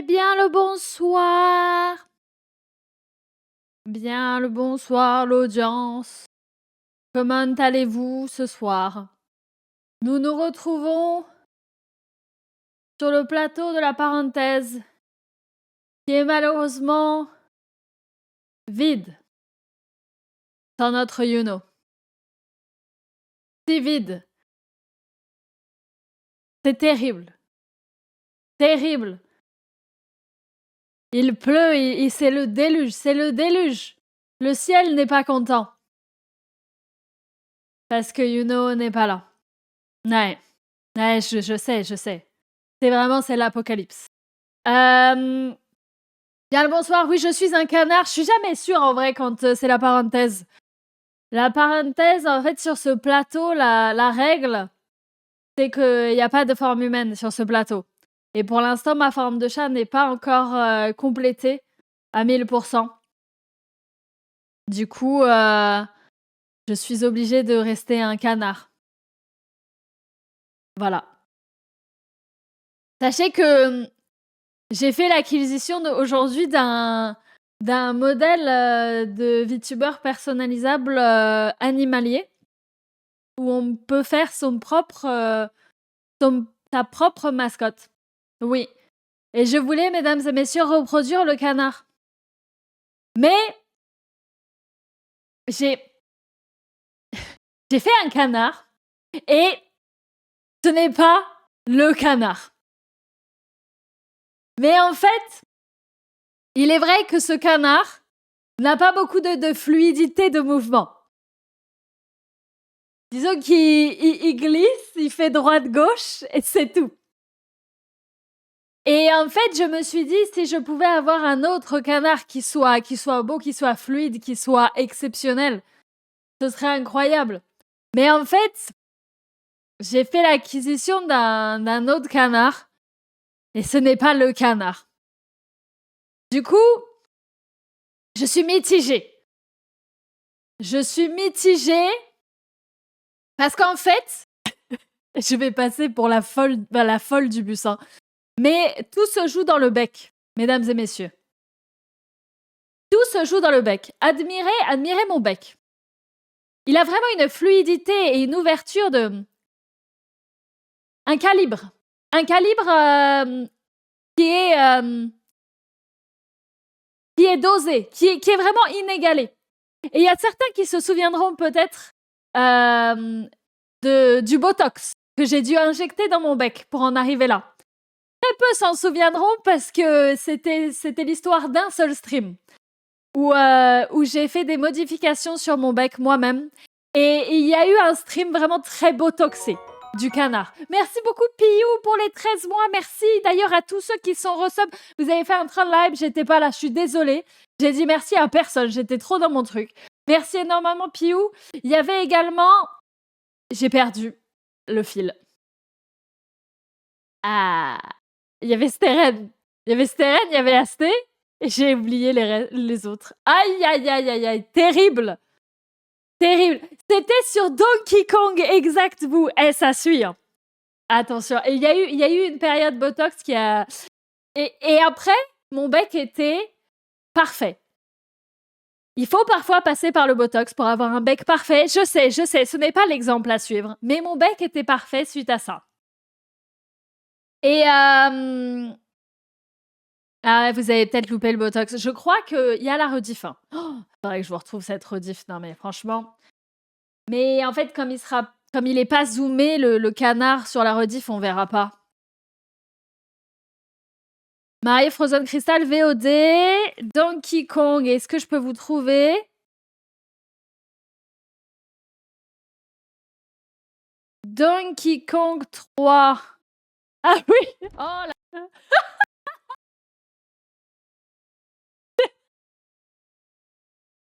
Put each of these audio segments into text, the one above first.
bien le bonsoir. Bien le bonsoir, l'audience. Comment allez-vous ce soir? Nous nous retrouvons sur le plateau de la parenthèse, qui est malheureusement vide, sans notre Yuno. C'est vide. C'est terrible. Terrible. Il pleut, c'est le déluge, c'est le déluge. Le ciel n'est pas content. Parce que Yuno n'est pas là. Ouais, je sais. C'est l'apocalypse. Bien le bonsoir, oui, je suis un canard. Je suis jamais sûre en vrai quand c'est la parenthèse. La parenthèse, en fait, sur ce plateau, la règle, c'est qu'il n'y a pas de forme humaine sur ce plateau. Et pour l'instant, ma forme de chat n'est pas encore complétée à 1000%. Du coup, je suis obligée de rester un canard. Voilà. Sachez que j'ai fait l'acquisition aujourd'hui d'un modèle de VTuber personnalisable animalier où on peut faire sa propre mascotte. Oui. Et je voulais, mesdames et messieurs, reproduire le canard. Mais j'ai fait un canard et ce n'est pas le canard. Mais en fait, il est vrai que ce canard n'a pas beaucoup de fluidité de mouvement. Disons qu'il glisse, il fait droite-gauche et c'est tout. Et en fait, je me suis dit, si je pouvais avoir un autre canard qui soit beau, qui soit fluide, qui soit exceptionnel, ce serait incroyable. Mais en fait, j'ai fait l'acquisition d'un autre canard et ce n'est pas le canard. Du coup, je suis mitigée. Parce qu'en fait, je vais passer pour la folle du bus. Hein. Mais tout se joue dans le bec, mesdames et messieurs. Tout se joue dans le bec. Admirez mon bec. Il a vraiment une fluidité et une ouverture un calibre. Un calibre qui est dosé, qui est vraiment inégalé. Et il y a certains qui se souviendront peut-être du Botox que j'ai dû injecter dans mon bec pour en arriver là. Très peu s'en souviendront parce que c'était l'histoire d'un seul stream où j'ai fait des modifications sur mon bec moi-même. Et il y a eu un stream vraiment très botoxé du canard. Merci beaucoup Piou pour les 13 mois. Merci d'ailleurs à tous ceux qui sont resub. Vous avez fait un train de live, j'étais pas là, je suis désolée. J'ai dit merci à personne, j'étais trop dans mon truc. Merci énormément Piou. Il y avait également... J'ai perdu le fil. Ah, il y avait Steren. Il y avait Asté. Et j'ai oublié les autres. Aïe. Terrible. C'était sur Donkey Kong, exact, vous. Ça suit. Hein. Attention. Et il y a eu une période Botox qui a... Et après, mon bec était parfait. Il faut parfois passer par le Botox pour avoir un bec parfait. Je sais, ce n'est pas l'exemple à suivre. Mais mon bec était parfait suite à ça. Et... Ah, vous avez peut-être loupé le Botox. Je crois qu'il y a la rediff. Hein. Oh, faudrait que je vous retrouve cette rediff. Non, mais franchement... Mais en fait, comme il est pas zoomé, le canard sur la rediff, on verra pas. Marie Frozen Crystal VOD, Donkey Kong, est-ce que je peux vous trouver? Donkey Kong 3. Ah oui. Oh là.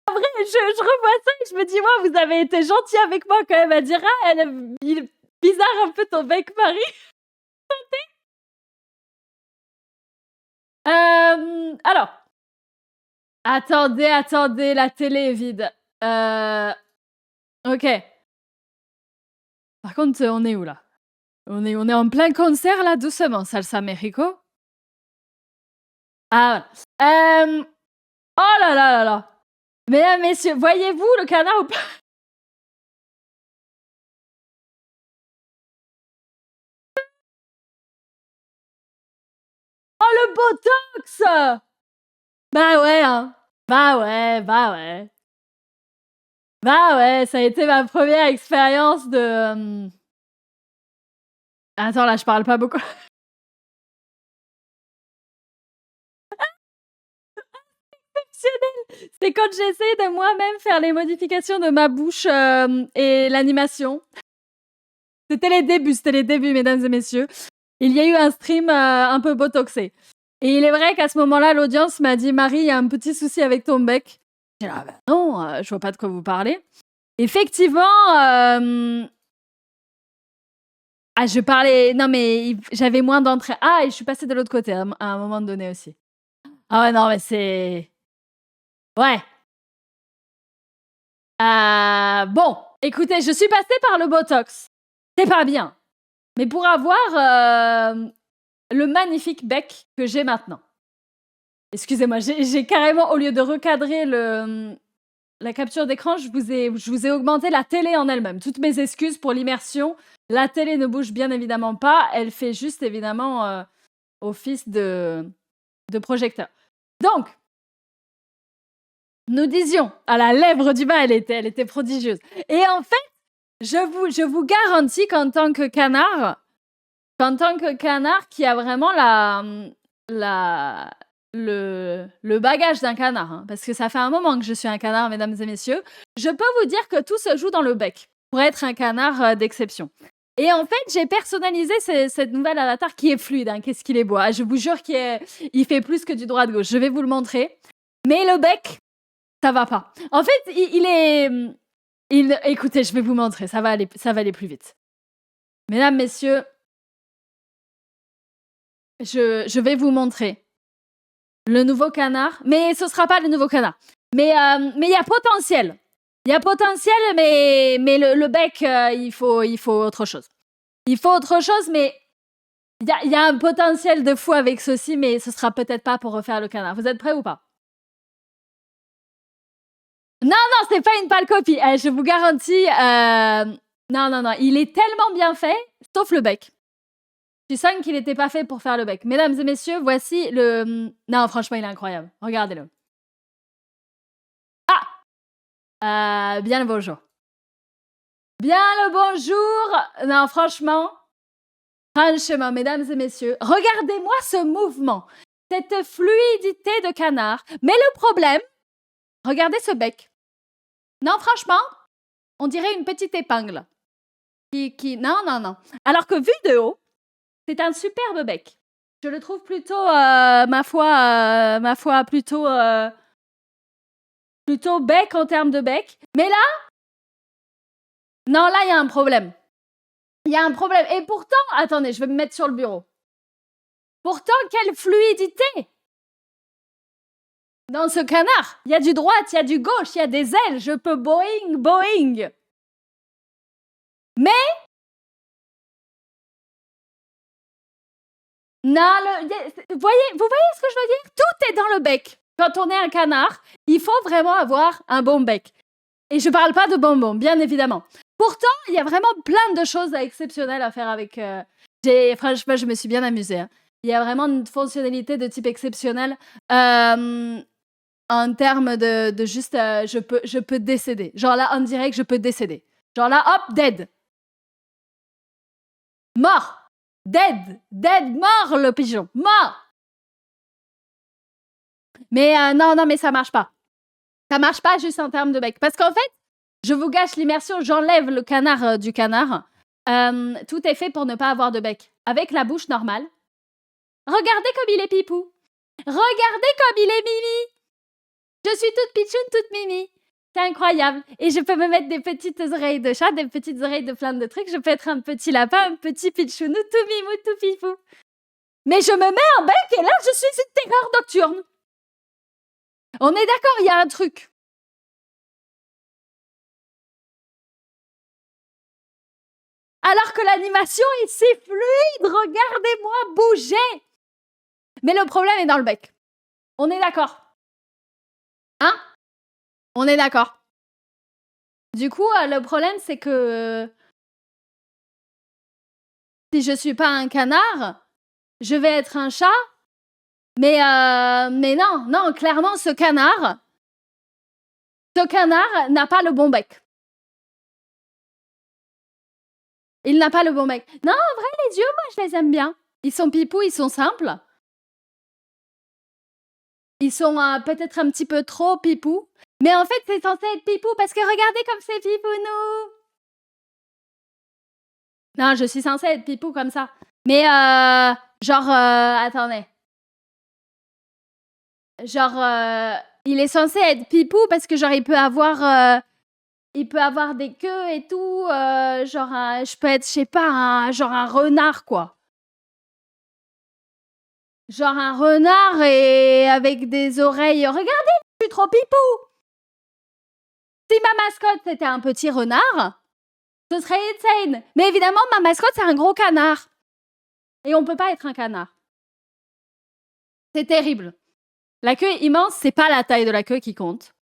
En vrai, je revois ça et je me dis, moi, vous avez été gentil avec moi quand même à dire, ah, il est bizarre un peu ton bec, Marie. Alors. Attendez, la télé est vide. Ok. Par contre, on est où là? On est en plein concert là, doucement, Salsa Mexico. Ah, voilà. Oh là là là là. Mesdames, messieurs, voyez-vous le canard ou pas? Oh, le botox! Bah ouais, hein. Bah ouais, bah ouais. Bah ouais, ça a été ma première expérience de. Attends, là, je parle pas beaucoup. C'est quand j'essaie de moi-même faire les modifications de ma bouche et l'animation. C'était les débuts, mesdames et messieurs. Il y a eu un stream un peu botoxé. Et il est vrai qu'à ce moment-là, l'audience m'a dit Marie, il y a un petit souci avec ton bec. J'ai dit ah ben non, je vois pas de quoi vous parlez. Effectivement, je parlais. Non, mais j'avais moins d'entrée. Ah, et je suis passée de l'autre côté à un moment donné aussi. Ah ouais, non, mais c'est. Ouais. Bon, écoutez, je suis passée par le botox. C'est pas bien. Mais pour avoir le magnifique bec que j'ai maintenant. Excusez-moi, j'ai carrément, au lieu de recadrer la capture d'écran, je vous ai augmenté la télé en elle-même. Toutes mes excuses pour l'immersion. La télé ne bouge bien évidemment pas. Elle fait juste évidemment office de projecteur. Donc, nous disions, à la lèvre du bas, elle était prodigieuse. Et en fait, je vous garantis qu'en tant que canard qui a vraiment le bagage d'un canard, hein, parce que ça fait un moment que je suis un canard, mesdames et messieurs, je peux vous dire que tout se joue dans le bec pour être un canard d'exception. Et en fait, j'ai personnalisé cette nouvelle avatar qui est fluide. Hein, qu'est-ce qu'il est beau. Je vous jure qu'il fait plus que du droit-gauche. Je vais vous le montrer. Mais le bec, ça va pas. En fait, écoutez, je vais vous montrer. Ça va aller plus vite. Mesdames, messieurs, je vais vous montrer le nouveau canard. Mais ce sera pas le nouveau canard. Mais il y a potentiel. Il y a potentiel, mais le bec, il faut autre chose. Il faut autre chose, mais il y a un potentiel de fou avec ceci, mais ce sera peut-être pas pour refaire le canard. Vous êtes prêts ou pas? Non, c'est pas une pâle copie. Je vous garantis. Non. Il est tellement bien fait, sauf le bec. Tu sens qu'il n'était pas fait pour faire le bec. Mesdames et messieurs, voici le. Non, franchement, il est incroyable. Regardez-le. Bien le bonjour. Bien le bonjour. Non, franchement, mesdames et messieurs, regardez-moi ce mouvement, cette fluidité de canard. Mais le problème, regardez ce bec. Non, franchement, on dirait une petite épingle. Non. Alors que vu de haut, c'est un superbe bec. Je le trouve plutôt, ma foi, plutôt bec en termes de bec. Mais là, non, là, il y a un problème. Il y a un problème. Et pourtant, attendez, je vais me mettre sur le bureau. Pourtant, quelle fluidité dans ce canard. Il y a du droite, il y a du gauche, il y a des ailes. Je peux Boeing. Mais non, vous voyez ce que je veux dire? Tout est dans le bec. Quand on est un canard, il faut vraiment avoir un bon bec. Et je parle pas de bonbons, bien évidemment. Pourtant, il y a vraiment plein de choses exceptionnelles à faire avec. Franchement, je me suis bien amusée. Hein. Il y a vraiment une fonctionnalité de type exceptionnel en termes de juste, je peux décéder. Genre là, en direct, je peux décéder. Genre là, hop, dead. Mort. Dead, mort le pigeon, mort. Mais non, mais ça marche pas. Ça marche pas juste en termes de bec. Parce qu'en fait, je vous gâche l'immersion, j'enlève le canard du canard. Tout est fait pour ne pas avoir de bec. Avec la bouche normale. Regardez comme il est pipou. Regardez comme il est mimi. Je suis toute pichoune, toute mimi. C'est incroyable. Et je peux me mettre des petites oreilles de chat, des petites oreilles de plein de trucs. Je peux être un petit lapin, un petit pichounou, tout mimou, tout pipou. Mais je me mets en bec et là, je suis une terreur nocturne. On est d'accord, il y a un truc. Alors que l'animation est si fluide, regardez-moi bouger. Mais le problème est dans le bec. On est d'accord. Hein? On est d'accord. Du coup, le problème, c'est que si je suis pas un canard, je vais être un chat. Mais non, clairement, ce canard n'a pas le bon bec. Il n'a pas le bon bec. Non, en vrai, les yeux, moi, je les aime bien. Ils sont pipous, ils sont simples. Ils sont peut-être un petit peu trop pipous. Mais en fait, c'est censé être pipou parce que regardez comme c'est pipounou. Non, je suis censée être pipou comme ça. Mais genre, attendez. Genre, il est censé être pipou parce que genre il peut avoir des queues et tout. Genre, je peux être, je sais pas, genre un renard quoi. Genre un renard et avec des oreilles. Regardez, je suis trop pipou. Si ma mascotte c'était un petit renard, ce serait insane. Mais évidemment, ma mascotte c'est un gros canard. Et on peut pas être un canard. C'est terrible. La queue immense, c'est pas la taille de la queue qui compte.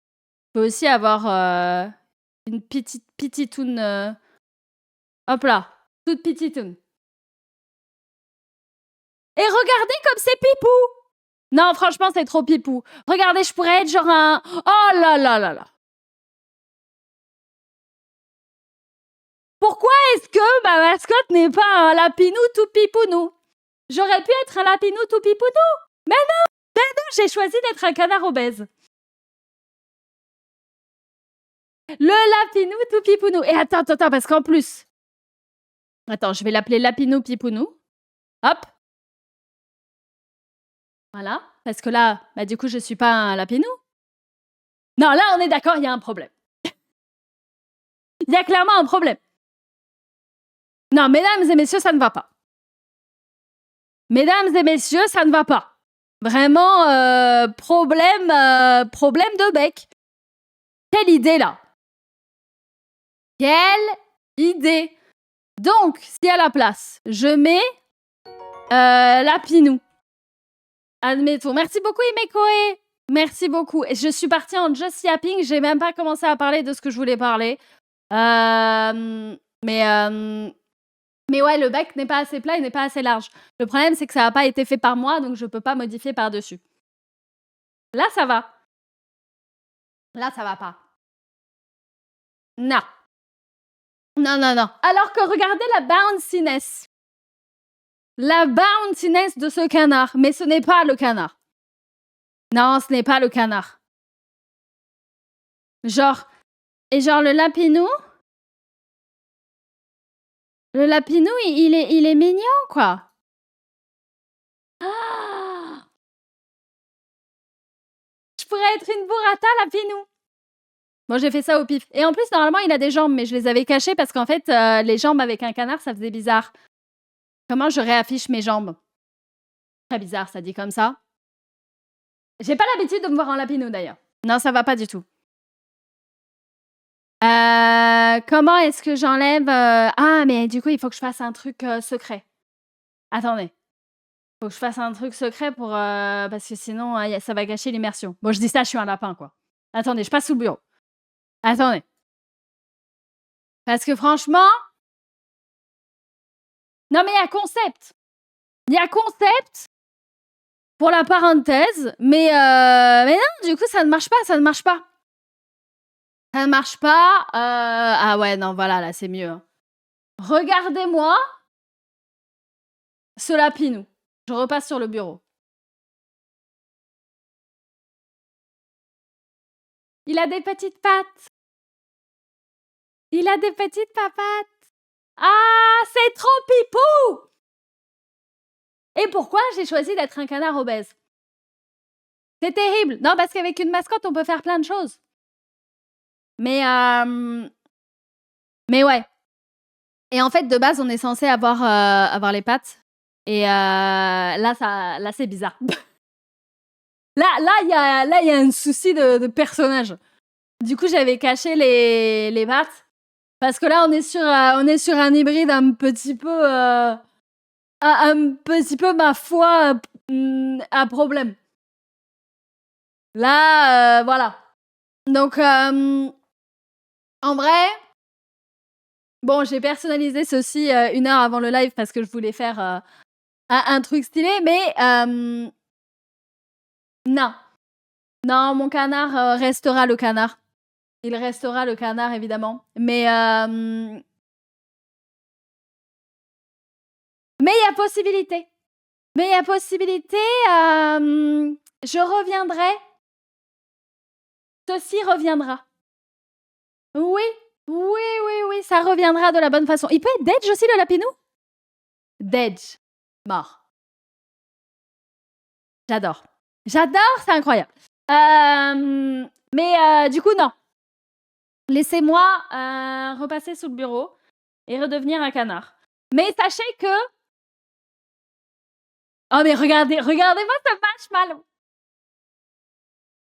On peut aussi avoir une petite pititoune. Hop là, toute pititoune. Et regardez comme c'est pipou. Non, franchement, c'est trop pipou. Regardez, je pourrais être genre un... Oh là là là là. Pourquoi est-ce que ma mascotte n'est pas un lapinou tout pipounou? J'aurais pu être un lapinou tout pipounou. Mais non, j'ai choisi d'être un canard obèse. Le lapinou tout pipounou. Et attends, parce qu'en plus... Attends, je vais l'appeler lapinou pipounou. Hop. Voilà. Parce que là, bah du coup, je suis pas un lapinou. Non, là, on est d'accord, il y a un problème. Il y a clairement un problème. Non, mesdames et messieurs, ça ne va pas. Mesdames et messieurs, ça ne va pas. Vraiment, problème de bec. Quelle idée, là. Quelle idée. Donc, si à la place, je mets Lapinou. Admettons. Merci beaucoup, Imekoe. Merci beaucoup. Et je suis partie en just yapping. J'ai même pas commencé à parler de ce que je voulais parler. Mais ouais, le bec n'est pas assez plat et n'est pas assez large. Le problème, c'est que ça n'a pas été fait par moi, donc je peux pas modifier par-dessus. Là, ça va. Là, ça va pas. Non. Non, non, non. Alors que regardez la bounciness. La bounciness de ce canard. Mais ce n'est pas le canard. Non, ce n'est pas le canard. Genre... Et genre, le lapinou... Le lapinou, il est mignon, quoi. Ah, je pourrais être une burrata lapinou. Bon, j'ai fait ça au pif. Et en plus, normalement, il a des jambes, mais je les avais cachées parce qu'en fait, les jambes avec un canard, ça faisait bizarre. Comment je réaffiche mes jambes? Très bizarre, ça dit comme ça. J'ai pas l'habitude de me voir en lapinou, d'ailleurs. Non, ça va pas du tout. Comment est-ce que j'enlève... Ah, mais du coup, il faut que je fasse un truc secret. Attendez. Faut que je fasse un truc secret pour... parce que sinon, ça va gâcher l'immersion. Bon, je dis ça, je suis un lapin, quoi. Attendez, je passe sous le bureau. Attendez. Parce que franchement... Non, mais il y a concept. Il y a concept pour la parenthèse, mais non, du coup, ça ne marche pas, ça ne marche pas. Ça ne marche pas. Ah ouais, non, voilà, là, c'est mieux. Regardez-moi ce lapinou. Je repasse sur le bureau. Il a des petites pattes. Il a des petites papates. Ah, c'est trop pipou! Et pourquoi j'ai choisi d'être un canard obèse? C'est terrible. Non, parce qu'avec une mascotte, on peut faire plein de choses. Mais ouais. Et en fait, de base, on est censé avoir les pattes. Et là, c'est bizarre. Là, il y a un souci de personnage. Du coup, j'avais caché les pattes. Parce que là, on est sur un hybride un petit peu ma foi, à problème. Là, voilà. Donc, en vrai, bon, j'ai personnalisé ceci 1 heure avant le live parce que je voulais faire un truc stylé, mais non. Non, mon canard restera le canard. Il restera le canard, évidemment. Mais il y a possibilité. Mais il y a possibilité. Je reviendrai. Ceci reviendra. Oui, oui, oui, oui, ça reviendra de la bonne façon. Il peut être Dedge aussi, le lapinou? Dedge. Mort. J'adore. J'adore, c'est incroyable. Mais du coup, non. Laissez-moi repasser sous le bureau et redevenir un canard. Mais sachez que... Oh, mais regardez-moi ce marshmallow.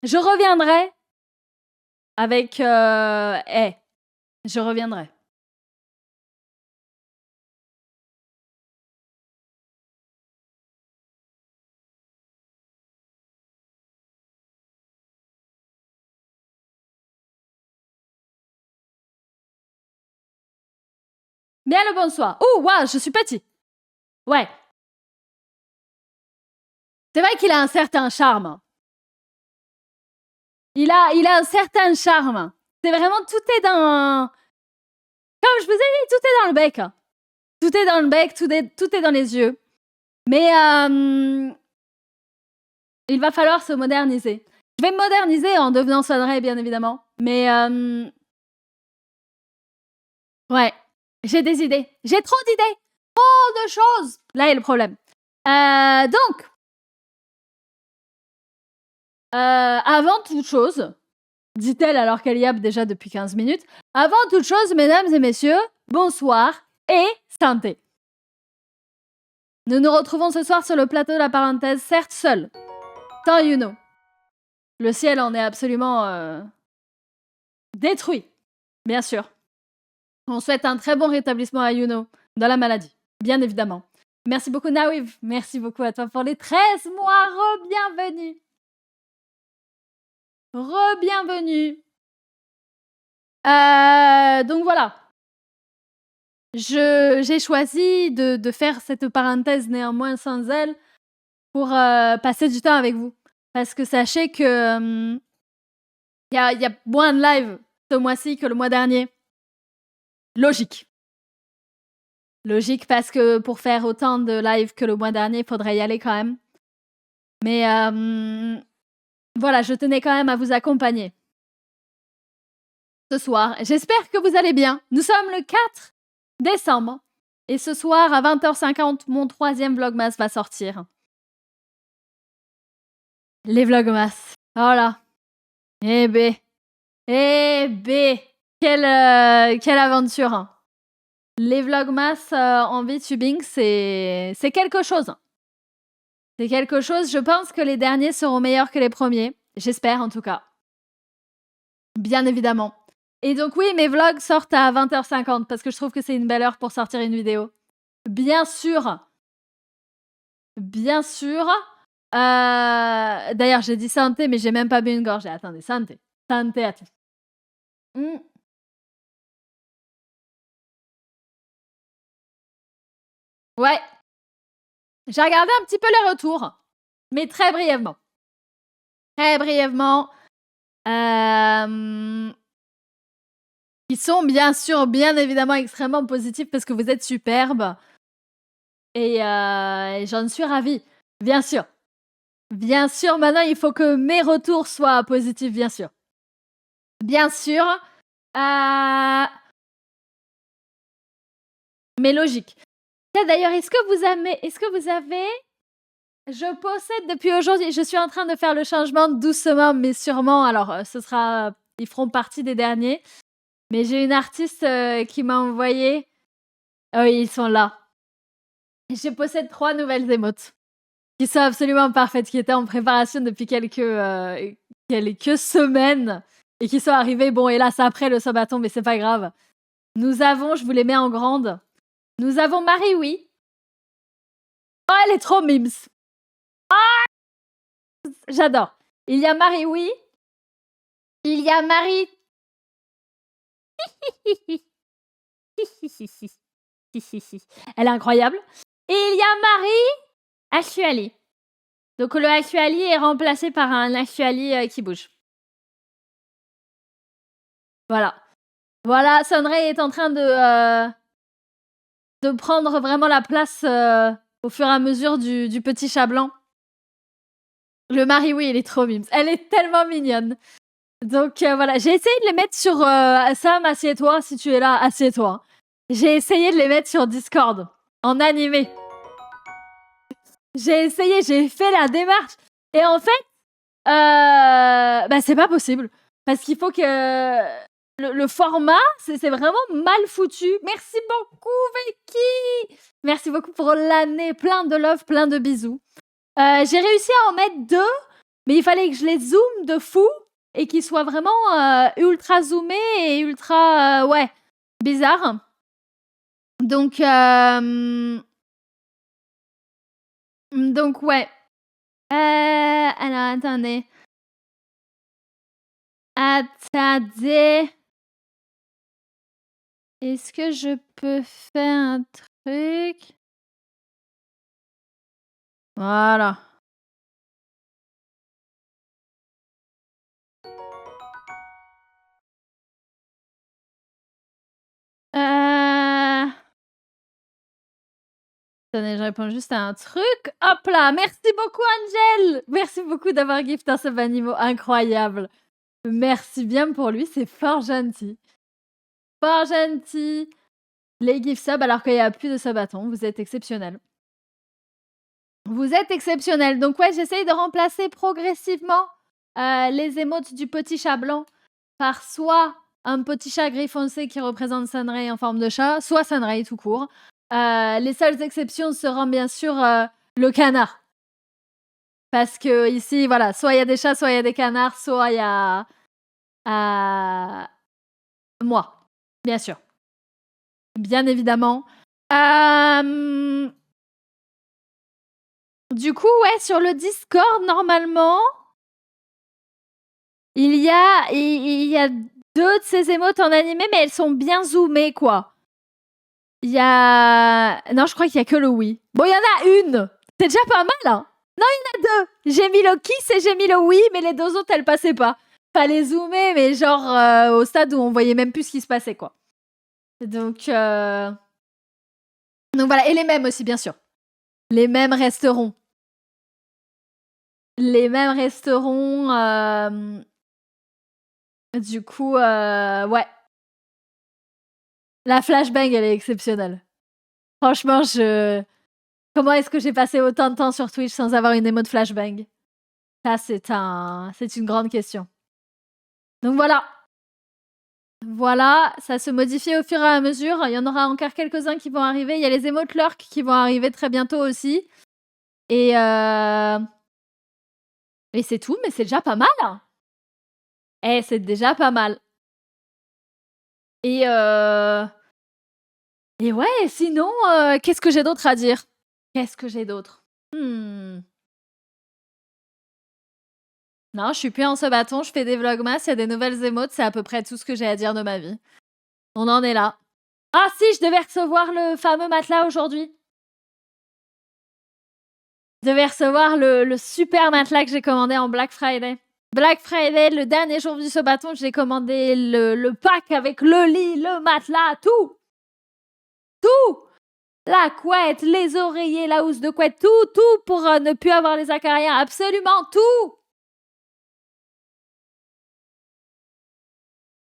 Je reviendrai avec... je reviendrai. Bien le bonsoir. Oh, waouh, je suis petit. Ouais. C'est vrai qu'il a un certain charme. Il a un certain charme. C'est vraiment, tout est dans... Comme je vous ai dit, tout est dans le bec. Tout est dans le bec, tout est dans les yeux. Mais il va falloir se moderniser. Je vais me moderniser en devenant Sunray, bien évidemment. Mais ouais, j'ai des idées. J'ai trop d'idées. Trop de choses. Là est le problème. Donc, avant toute chose, dit-elle alors qu'elle y a déjà depuis 15 minutes, avant toute chose, mesdames et messieurs, bonsoir et santé. Nous nous retrouvons ce soir sur le plateau de la parenthèse, certes seul, sans Yuno. Le ciel en est absolument détruit, bien sûr. On souhaite un très bon rétablissement à Yuno dans la maladie, bien évidemment. Merci beaucoup Nawiv, merci beaucoup à toi pour les 13 mois, re-bienvenue. Re-bienvenue. Donc voilà. J'ai choisi de faire cette parenthèse néanmoins sans elle pour passer du temps avec vous. Parce que sachez que y a moins de live ce mois-ci que le mois dernier. Logique. Logique parce que pour faire autant de live que le mois dernier, il faudrait y aller quand même. Mais voilà, je tenais quand même à vous accompagner ce soir. J'espère que vous allez bien. Nous sommes le 4 décembre. Et ce soir, à 20h50, mon 3e Vlogmas va sortir. Les Vlogmas. Voilà. Eh bé. Quelle aventure. Les Vlogmas en VTubing, c'est quelque chose. C'est quelque chose. Je pense que les derniers seront meilleurs que les premiers. J'espère, en tout cas. Bien évidemment. Et donc oui, mes vlogs sortent à 20h50 parce que je trouve que c'est une belle heure pour sortir une vidéo. Bien sûr. Bien sûr. D'ailleurs, j'ai dit santé, mais j'ai même pas bu une gorgée. Attendez, santé. Santé à tous. Ouais. J'ai regardé un petit peu les retours, mais très brièvement. Très brièvement. Ils sont bien sûr, bien évidemment, extrêmement positifs parce que vous êtes superbes. Et j'en suis ravie. Bien sûr. Bien sûr, maintenant, il faut que mes retours soient positifs, bien sûr. Bien sûr. Mais logique. D'ailleurs, est-ce que vous avez... Je possède depuis aujourd'hui... Je suis en train de faire le changement doucement, mais sûrement. Alors, ils feront partie des derniers. Mais j'ai une artiste qui m'a envoyé... Oh, oui, ils sont là. Je possède 3 nouvelles émotes. Qui sont absolument parfaites, qui étaient en préparation depuis quelques semaines. Et qui sont arrivées, bon, hélas, après le Sabaton, mais c'est pas grave. Nous avons, je vous les mets en grande... Nous avons Marie, oui. Oh, elle est trop mimes. Ah, j'adore. Il y a Marie, oui. Il y a Marie. Elle est incroyable. Et il y a Marie Ashuali. Donc le Ashuali est remplacé par un Ashuali qui bouge. Voilà. Voilà, Sunray est en train de prendre vraiment la place au fur et à mesure du petit chat blanc. Le Marie, oui, il est trop mimes. Elle est tellement mignonne. Donc voilà, j'ai essayé de les mettre sur Sam, assieds-toi, si tu es là, assieds-toi. J'ai essayé de les mettre sur Discord, en animé. J'ai essayé, j'ai fait la démarche. Et en fait, bah, c'est pas possible. Parce qu'il faut que le format, c'est vraiment mal foutu. Merci beaucoup, Vicky. Merci beaucoup pour l'année. Plein de love, plein de bisous. J'ai réussi à en mettre 2, mais il fallait que je les zoome de fou et qu'ils soient vraiment ultra zoomés et ultra, ouais, bizarre. Donc, ouais. Alors, attendez. Attendez. Est-ce que je peux faire un truc? Voilà. Attendez, je réponds juste à un truc. Hop là, merci beaucoup Angel. Merci beaucoup d'avoir gifté un sub animaux incroyable. Merci bien pour lui, c'est fort gentil. Fort gentil. Les gift subs alors qu'il n'y a plus de subatons, vous êtes exceptionnels. Vous êtes exceptionnels. Donc ouais, j'essaye de remplacer progressivement les émotes du petit chat blanc par soit un petit chat gris foncé qui représente Sunray en forme de chat, soit Sunray tout court. Les seules exceptions seront bien sûr le canard. Parce que ici, voilà, soit il y a des chats, soit il y a des canards, soit il y a moi, bien sûr. Bien évidemment. Du coup, ouais, sur le Discord, normalement, il y a 2 de ces émotes en animé, mais elles sont bien zoomées, quoi. Il y a... Non, je crois qu'il y a que le oui. Bon, il y en a une. C'est déjà pas mal, hein. Non, il y en a 2. J'ai mis le kiss et j'ai mis le oui, mais les 2 autres, elles passaient pas. Fallait zoomer, mais genre au stade où on voyait même plus ce qui se passait, quoi. Donc voilà. Et les mêmes aussi, bien sûr. Les mêmes resteront. Les mêmes resteront. Du coup, ouais. La flashbang, elle est exceptionnelle. Franchement, comment est-ce que j'ai passé autant de temps sur Twitch sans avoir une émote flashbang? Ça, c'est une grande question. Donc voilà. Voilà, ça se modifie au fur et à mesure. Il y en aura encore quelques-uns qui vont arriver. Il y a les émotes lurk qui vont arriver très bientôt aussi. Et c'est tout, mais c'est déjà pas mal. Hein. C'est déjà pas mal. Et ouais, sinon, qu'est-ce que j'ai d'autre à dire? Qu'est-ce que j'ai d'autre? Non, je suis plus en ce bâton, je fais des vlogmas, il y a des nouvelles émotes, c'est à peu près tout ce que j'ai à dire de ma vie. On en est là. Ah si, je devais recevoir le fameux matelas aujourd'hui. Je devais recevoir le super matelas que j'ai commandé en Black Friday. Black Friday, le dernier jour du ce bâton, j'ai commandé le pack avec le lit, le matelas, tout. Tout. La couette, les oreillers, la housse de couette, tout pour ne plus avoir les acariens, absolument tout.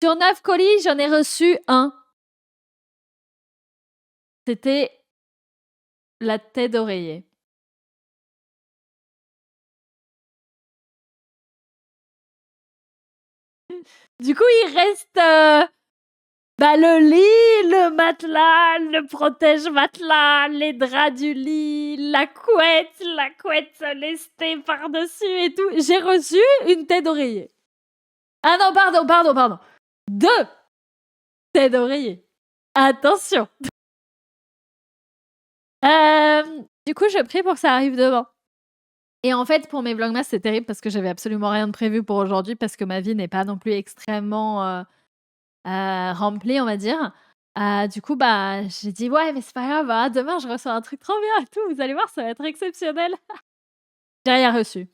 Sur 9 colis, j'en ai reçu 1. C'était la tête d'oreiller. Du coup, il reste le lit, le matelas, le protège-matelas, les draps du lit, la couette lestée par-dessus et tout. J'ai reçu une tête d'oreiller. Ah non, pardon. 2 têtes d'oreiller. Attention. Du coup, je prie pour que ça arrive demain. Et en fait, pour mes vlogmas, c'est terrible parce que j'avais absolument rien de prévu pour aujourd'hui parce que ma vie n'est pas non plus extrêmement, remplie, on va dire. Du coup, bah, j'ai dit: «Ouais, mais c'est pas grave, hein, demain je reçois un truc trop bien et tout, vous allez voir, ça va être exceptionnel». J'ai rien reçu.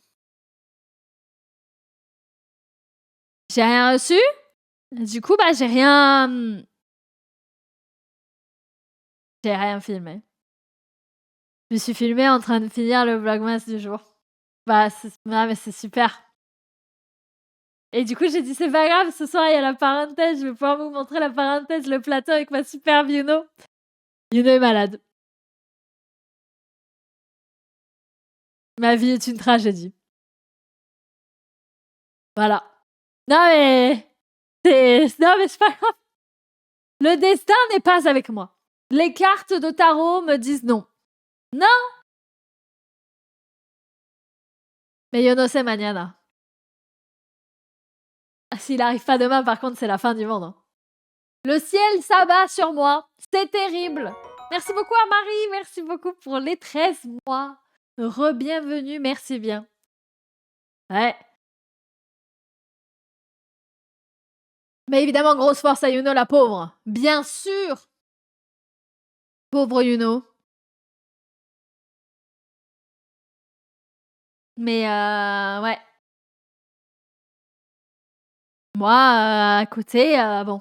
J'ai rien reçu, du coup, bah, j'ai rien filmé. Je me suis filmée en train de finir le vlogmas du jour. Bah, mais c'est super. Et du coup, j'ai dit: «C'est pas grave, ce soir, il y a la parenthèse, je vais pouvoir vous montrer la parenthèse, le plateau avec ma superbe Yuno». Yuno est malade. Ma vie est une tragédie. Voilà. Non mais non mais c'est pas grave. Le destin n'est pas avec moi. Les cartes de tarot me disent non. Non, mais yo no sé mañana. S'il arrive pas demain, par contre, c'est la fin du monde, hein. Le ciel s'abat sur moi, c'est terrible. Merci beaucoup à Marie, merci beaucoup pour les 13 mois. Re-bienvenue, merci bien. Ouais. Mais évidemment, grosse force à Yuno, la pauvre. Bien sûr. Pauvre Yuno. Mais ouais. Moi, écoutez, bon.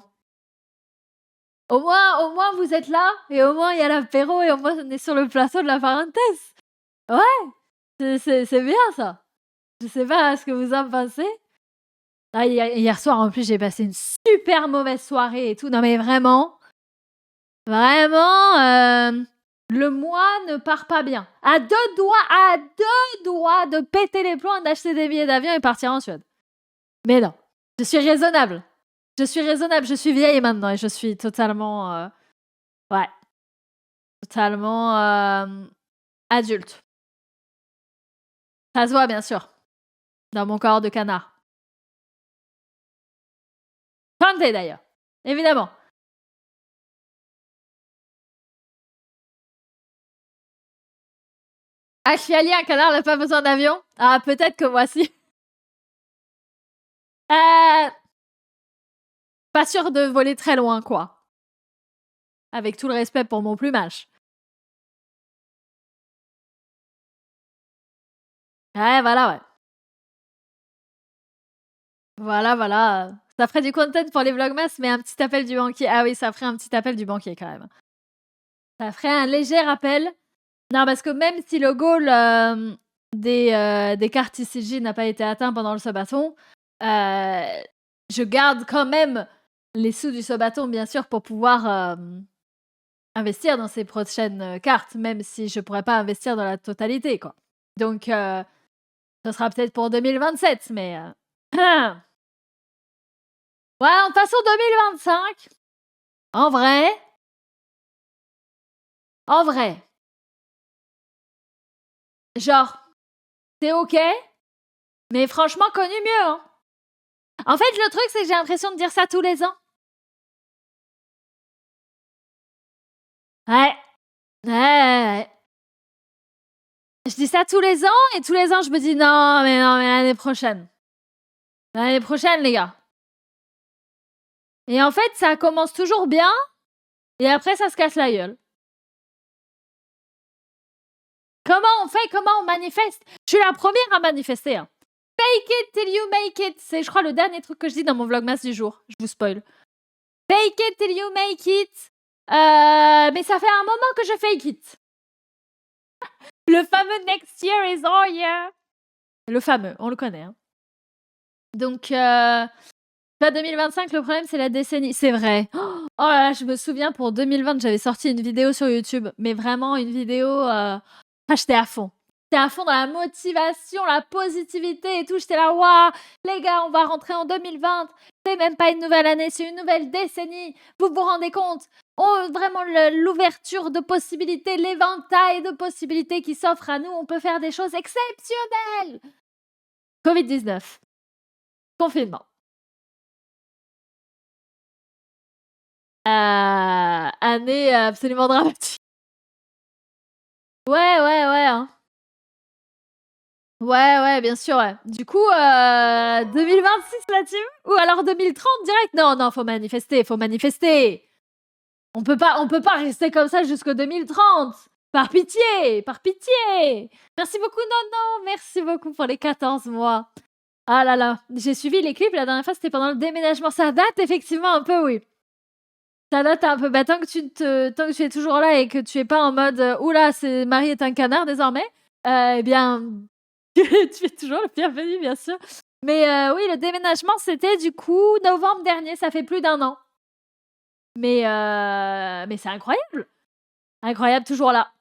Au moins vous êtes là, et au moins il y a l'apéro, et au moins on est sur le plateau de la parenthèse. Ouais, c'est bien ça. Je sais pas ce que vous en pensez. Ah, hier soir, en plus, j'ai passé une super mauvaise soirée et tout. Non mais vraiment, vraiment, le mois ne part pas bien. À deux doigts de péter les plombs, d'acheter des billets d'avion et partir en Suède. Mais non, je suis raisonnable. Je suis raisonnable, je suis vieille maintenant et je suis totalement, ouais, totalement, adulte. Ça se voit, bien sûr, dans mon corps de canard. Santé d'ailleurs, évidemment. Actually, un canard n'a pas besoin d'avion? Ah, peut-être que moi si. Pas sûr de voler très loin, quoi. Avec tout le respect pour mon plumage. Ouais, voilà, ouais. Voilà, voilà. Ça ferait du content pour les vlogmas, mais un petit appel du banquier. Ah oui, ça ferait un petit appel du banquier quand même. Ça ferait un léger rappel. Non, parce que même si le goal des cartes ICG n'a pas été atteint pendant le sabaton, je garde quand même les sous du sabaton, bien sûr, pour pouvoir investir dans ces prochaines cartes, même si je pourrais pas investir dans la totalité, quoi. Donc, ça sera peut-être pour 2027, mais ouais, de toute façon, 2025, en vrai, en vrai, genre, c'est OK, mais franchement, connu mieux, hein. En fait, le truc, c'est que j'ai l'impression de dire ça tous les ans. Ouais. Ouais, ouais, ouais. Je dis ça tous les ans et tous les ans, je me dis: non, mais l'année prochaine. L'année prochaine, les gars». Et en fait, ça commence toujours bien et après, ça se casse la gueule. Comment on fait? Comment on manifeste? Je suis la première à manifester, hein. Fake it till you make it. C'est, je crois, le dernier truc que je dis dans mon vlogmas du jour. Je vous spoil. Fake it till you make it. Mais ça fait un moment que je fake it. Le fameux next year is our year. Le fameux, on le connaît, hein. Donc, pas 2025, le problème, c'est la décennie. C'est vrai. Oh là là, je me souviens, pour 2020, j'avais sorti une vidéo sur YouTube, mais vraiment une vidéo. J'étais à fond. J'étais à fond dans la motivation, la positivité et tout. J'étais là, waouh, les gars, on va rentrer en 2020. C'est même pas une nouvelle année, c'est une nouvelle décennie. Vous vous rendez compte? Oh, vraiment, l'ouverture de possibilités, l'éventail de possibilités qui s'offre à nous. On peut faire des choses exceptionnelles. Covid-19. Confinement. Année absolument dramatique. Ouais, ouais, ouais, hein. Ouais, bien sûr, ouais. Du coup, 2026 là-dessus? Ou alors 2030 direct? Non, non, faut manifester, faut manifester. On peut pas rester comme ça jusqu'au 2030. Par pitié, par pitié. Merci beaucoup, non, merci beaucoup pour les 14 mois. Ah là là, j'ai suivi les clips la dernière fois, c'était pendant le déménagement. Ça date effectivement un peu, oui. Ça date un peu. Bah, tant que tu es toujours là et que tu es pas en mode oula, c'est Marie est un canard désormais, eh bien, tu es toujours le bienvenu, bien sûr. Mais oui, le déménagement, c'était du coup novembre dernier, ça fait plus d'1 an. Mais c'est incroyable! Incroyable, toujours là.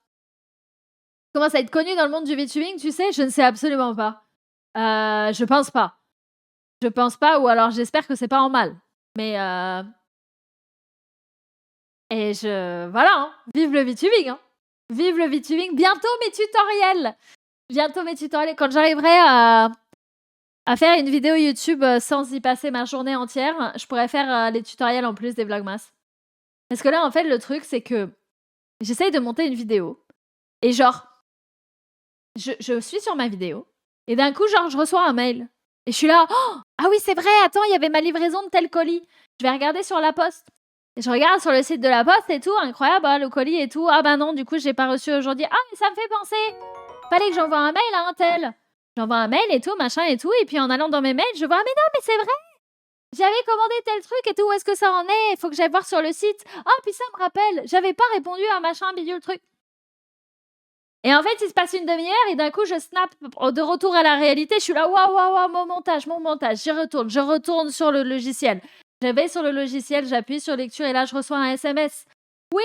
Commence à être connu dans le monde du VTubing, tu sais? Je ne sais absolument pas. Je pense pas. Je pense pas, ou alors j'espère que c'est pas en mal. Mais et voilà, hein, vive le VTubing, hein. Vive le VTubing. Bientôt mes tutoriels. Bientôt mes tutoriels. Quand j'arriverai à faire une vidéo YouTube sans y passer ma journée entière, je pourrais faire les tutoriels en plus des Vlogmas. Parce que là, en fait, le truc, c'est que j'essaye de monter une vidéo. Et genre, je suis sur ma vidéo. Et d'un coup, genre, je reçois un mail. Et je suis là, oh, ah oui, c'est vrai, attends, il y avait ma livraison de tel colis. Je vais regarder sur la poste. Et je regarde sur le site de la poste et tout, incroyable, hein, le colis et tout. Ah bah non, du coup, j'ai pas reçu aujourd'hui. Ah, mais ça me fait penser. Fallait que j'envoie un mail à un tel. J'envoie un mail et tout, machin et tout. Et puis en allant dans mes mails, je vois, ah, mais non, mais c'est vrai. J'avais commandé tel truc et tout. Où est-ce que ça en est? Il faut que j'aille voir sur le site. Ah, puis ça me rappelle. J'avais pas répondu à machin, bidule truc. Et en fait, il se passe une demi-heure et d'un coup, je snap de retour à la réalité. Je suis là, waouh, mon montage. Je retourne sur le logiciel. Je vais sur le logiciel, j'appuie sur lecture et là, je reçois un SMS. Oui,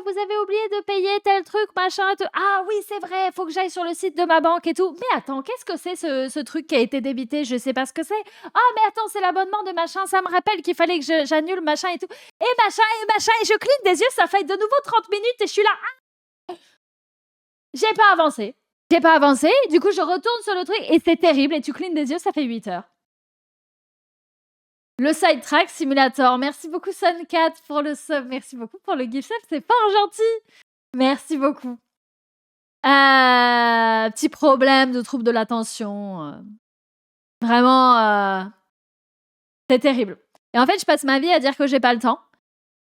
vous avez oublié de payer tel truc, machin et tout. Ah oui, c'est vrai, faut que j'aille sur le site de ma banque et tout. Mais attends, qu'est-ce que c'est ce truc qui a été débité? Je sais pas ce que c'est. Ah, mais attends, c'est l'abonnement de machin. Ça me rappelle qu'il fallait que j'annule machin et tout. Et machin. Et je clique des yeux, ça fait de nouveau 30 minutes et je suis là. J'ai pas avancé. Du coup, je retourne sur le truc et c'est terrible. Et tu clignes des yeux, ça fait 8 heures. Le Sidetrack Simulator. Merci beaucoup, Sun4, pour le sub. Merci beaucoup pour le gift sub. C'est fort gentil. Merci beaucoup. Petit problème de trouble de l'attention. Vraiment, c'est terrible. Et en fait, je passe ma vie à dire que j'ai pas le temps.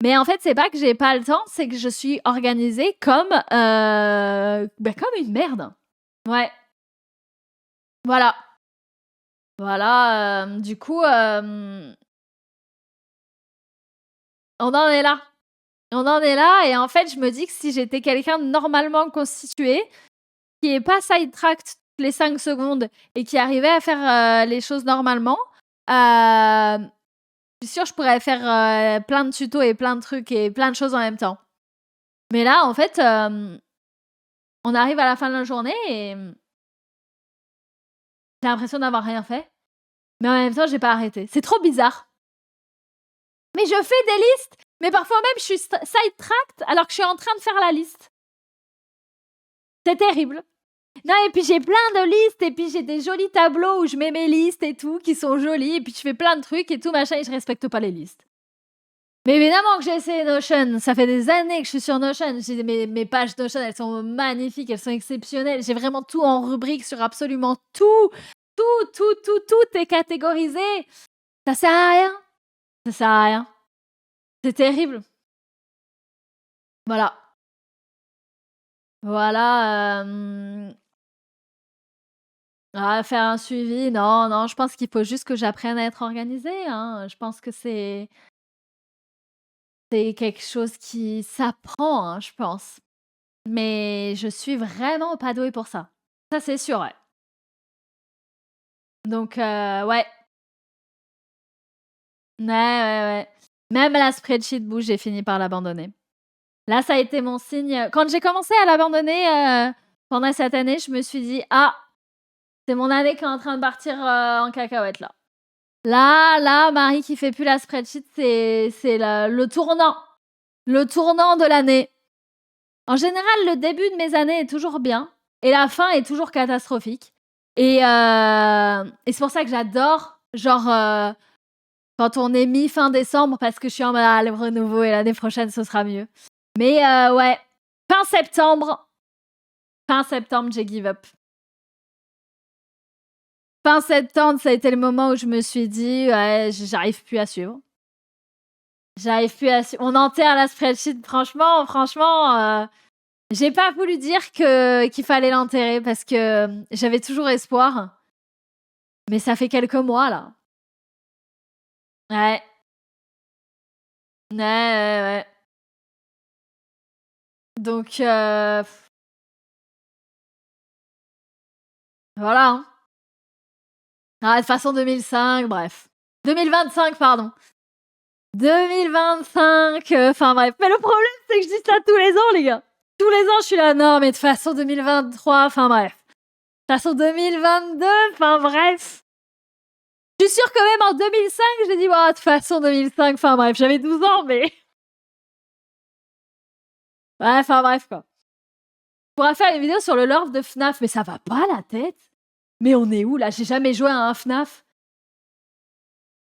Mais en fait, c'est pas que j'ai pas le temps, c'est que je suis organisée comme une merde. Ouais. Voilà. Voilà, du coup, on en est là. On en est là et en fait, je me dis que si j'étais quelqu'un de normalement constitué, qui est pas sidetracked toutes les 5 secondes et qui arrivait à faire, les choses normalement, je suis sûre que je pourrais faire, plein de tutos et plein de trucs et plein de choses en même temps. Mais là, en fait, on arrive à la fin de la journée et j'ai l'impression d'avoir rien fait, mais en même temps, j'ai pas arrêté. C'est trop bizarre. Mais je fais des listes, mais parfois même, je suis sidetracked alors que je suis en train de faire la liste. C'est terrible. Non, et puis j'ai plein de listes, et puis j'ai des jolis tableaux où je mets mes listes et tout, qui sont jolis, et puis je fais plein de trucs et tout, machin, et je respecte pas les listes. Mais évidemment que j'ai essayé Notion, ça fait des années que je suis sur Notion, mes pages Notion, elles sont magnifiques, elles sont exceptionnelles, j'ai vraiment tout en rubrique sur absolument tout. Tout est catégorisé. Ça sert à rien. Ça sert à rien. C'est terrible. Voilà. Voilà, faire un suivi, non, je pense qu'il faut juste que j'apprenne à être organisée, hein. Je pense que c'est quelque chose qui s'apprend, hein, je pense. Mais je suis vraiment pas douée pour ça. Ça, c'est sûr, ouais. Donc ouais. Ouais. Même la spreadsheet bouge, j'ai fini par l'abandonner. Là, ça a été mon signe. Quand j'ai commencé à l'abandonner, pendant cette année, je me suis dit: «Ah, c'est mon année qui est en train de partir, en cacahuète là». Là, Marie qui fait plus la spreadsheet, c'est le tournant. Le tournant de l'année. En général, le début de mes années est toujours bien et la fin est toujours catastrophique. Et c'est pour ça que j'adore, genre, quand on est mi-fin décembre parce que je suis en mode: «Ah, le renouveau et l'année prochaine, ce sera mieux». Mais ouais, fin septembre, j'ai give up. Fin septembre, ça a été le moment où je me suis dit: «Ouais, j'arrive plus à suivre». J'arrive plus à suivre. On enterre la spreadsheet. Franchement, j'ai pas voulu dire qu'il fallait l'enterrer parce que j'avais toujours espoir. Mais ça fait quelques mois, là. Ouais. Ouais, ouais, ouais. Donc, voilà, hein. Ah, de toute façon, 2005, bref. 2025, pardon. 2025, enfin bref. Mais le problème, c'est que je dis ça tous les ans, les gars. Tous les ans, je suis là, non, mais de toute façon, 2023, enfin bref. De toute façon, 2022, enfin bref. Je suis sûre que même en 2005, j'ai dit, de toute façon, 2005, enfin bref, j'avais 12 ans, mais... Ouais, enfin bref, quoi. On pourra faire une vidéo sur le lore de FNAF, mais ça va pas la tête. Mais on est où, là? J'ai jamais joué à un FNAF.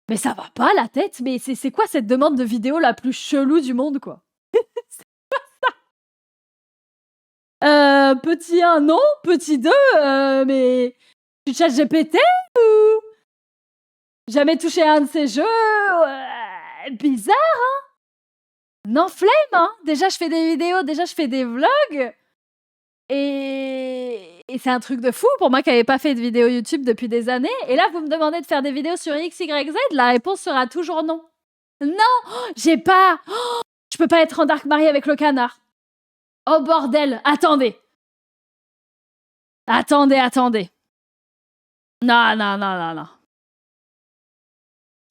Mais ça va pas la tête. Mais c'est quoi cette demande de vidéo la plus chelou du monde, quoi? C'est quoi ça? Petit 1, non. Petit 2, mais... Tu chat GPT ou... Jamais touché à un de ces jeux? Bizarre, hein? Non, flemme, hein? Déjà, je fais des vidéos, déjà, je fais des vlogs. Et c'est un truc de fou pour moi qui n'avais pas fait de vidéo YouTube depuis des années. Et là, vous me demandez de faire des vidéos sur X, Y, Z. La réponse sera toujours non. Non, j'ai pas. Je peux pas être en Dark Marie avec le canard. Oh bordel, attendez. Attendez. Non, non, non, non, non.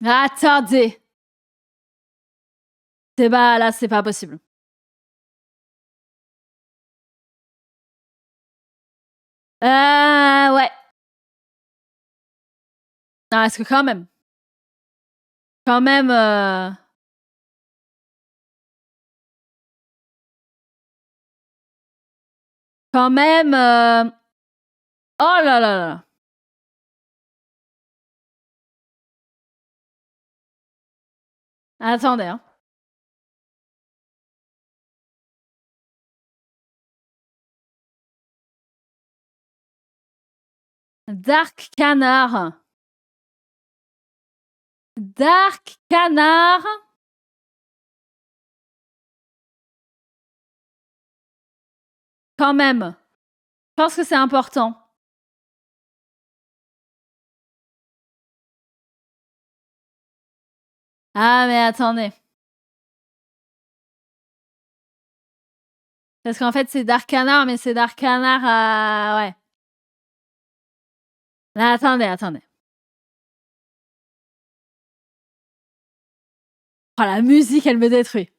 Attendez. C'est pas là, c'est pas possible. Ouais. Non, est-ce que quand même. Quand même. Quand même. Oh là là là. Attendez, hein. Dark Canard. Dark Canard. Quand même. Je pense que c'est important. Ah, mais attendez. Parce qu'en fait, c'est Dark Canard, mais c'est Dark Canard à... Ouais. Là, attendez. Oh, la musique, elle me détruit.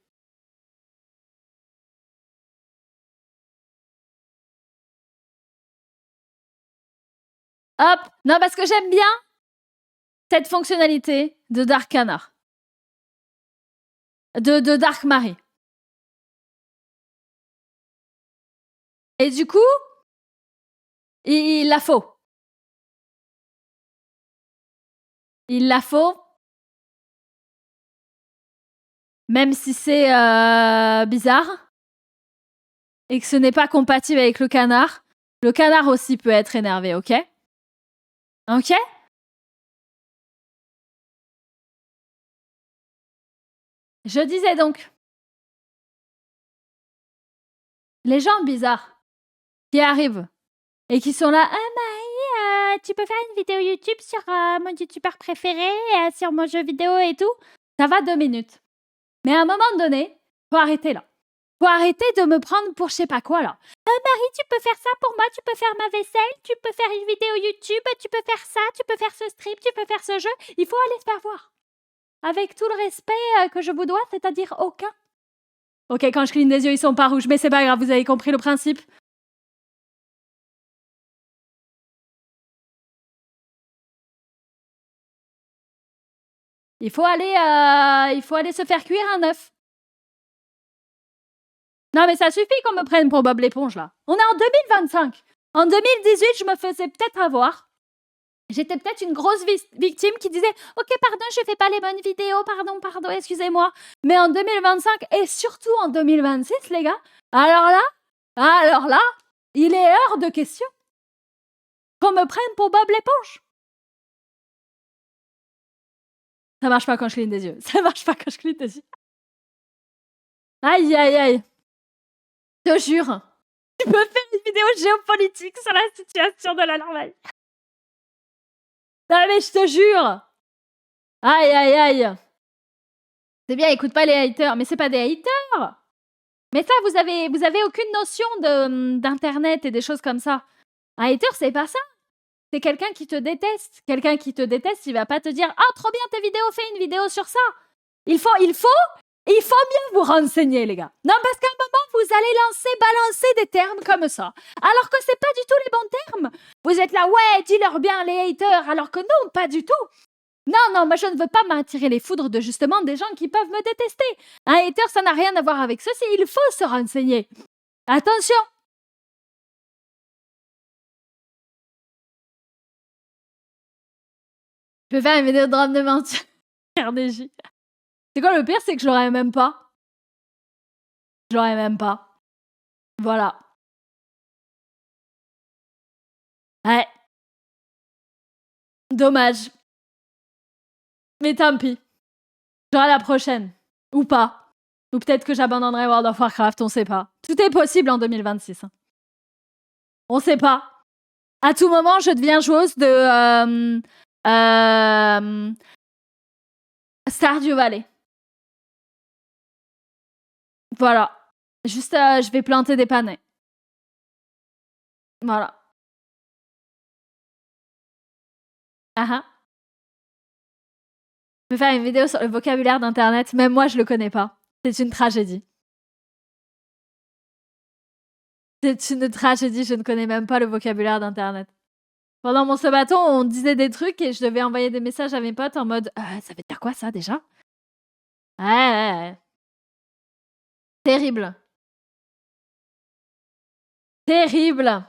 Hop. Non, parce que j'aime bien cette fonctionnalité de Dark Canard. De Dark Marie. Et du coup, il la faut. Il la faut. Même si c'est bizarre. Et que ce n'est pas compatible avec le canard. Le canard aussi peut être énervé, ok? Ok? Je disais donc, les gens bizarres qui arrivent et qui sont là, ah Maï, tu peux faire une vidéo YouTube sur mon youtubeur préféré, sur mon jeu vidéo et tout. Ça va 2 minutes. Mais à un moment donné, faut arrêter là. Faut arrêter de me prendre pour je sais pas quoi là. Marie, tu peux faire ça pour moi, tu peux faire ma vaisselle, tu peux faire une vidéo YouTube, tu peux faire ça, tu peux faire ce stream, tu peux faire ce jeu. Il faut aller se faire voir. Avec tout le respect que je vous dois, c'est-à-dire aucun. Ok, quand je cligne des yeux, ils sont pas rouges, mais c'est pas grave, vous avez compris le principe. Il faut aller se faire cuire un œuf. Non, mais ça suffit qu'on me prenne pour Bob l'éponge, là. On est en 2025. En 2018, je me faisais peut-être avoir. J'étais peut-être une grosse victime qui disait « Ok, pardon, je fais pas les bonnes vidéos, pardon, excusez-moi. » Mais en 2025, et surtout en 2026, les gars, alors là, il est hors de question qu'on me prenne pour Bob l'éponge. Ça marche pas quand je cligne des yeux. Ça marche pas quand je cligne des yeux. Aïe, aïe, aïe. Je te jure. Tu peux faire une vidéo géopolitique sur la situation de la Norvège. Non, mais je te jure. Aïe, aïe, aïe. C'est bien, écoute pas les haters. Mais c'est pas des haters. Mais ça, vous avez aucune notion d'internet et des choses comme ça. Un hater, c'est pas ça. C'est quelqu'un qui te déteste. Quelqu'un qui te déteste, il va pas te dire « Ah, trop bien tes vidéos, fais une vidéo sur ça !» Il faut mieux vous renseigner, les gars. Non, parce qu'à un moment, vous allez balancer des termes comme ça. Alors que c'est pas du tout les bons termes. Vous êtes là, ouais, dis-leur bien les haters. Alors que non, pas du tout. Non, moi je ne veux pas m'attirer les foudres de justement des gens qui peuvent me détester. Un hater, ça n'a rien à voir avec ceci. Il faut se renseigner. Attention. Je vais faire une vidéo de drame de mentir. RDJ. C'est quoi le pire, c'est que je l'aurais même pas. Je l'aurais même pas. Voilà. Ouais. Dommage. Mais tant pis. J'aurai la prochaine. Ou pas. Ou peut-être que j'abandonnerai World of Warcraft, on sait pas. Tout est possible en 2026. On sait pas. À tout moment, je deviens joueuse de Stardew Valley. Voilà. Juste, je vais planter des panais. Voilà. Je vais faire une vidéo sur le vocabulaire d'Internet. Même moi, je le connais pas. C'est une tragédie. C'est une tragédie. Je ne connais même pas le vocabulaire d'Internet. Pendant mon sabaton, on disait des trucs et je devais envoyer des messages à mes potes en mode ça veut dire quoi ça déjà? Ouais. Terrible. Terrible.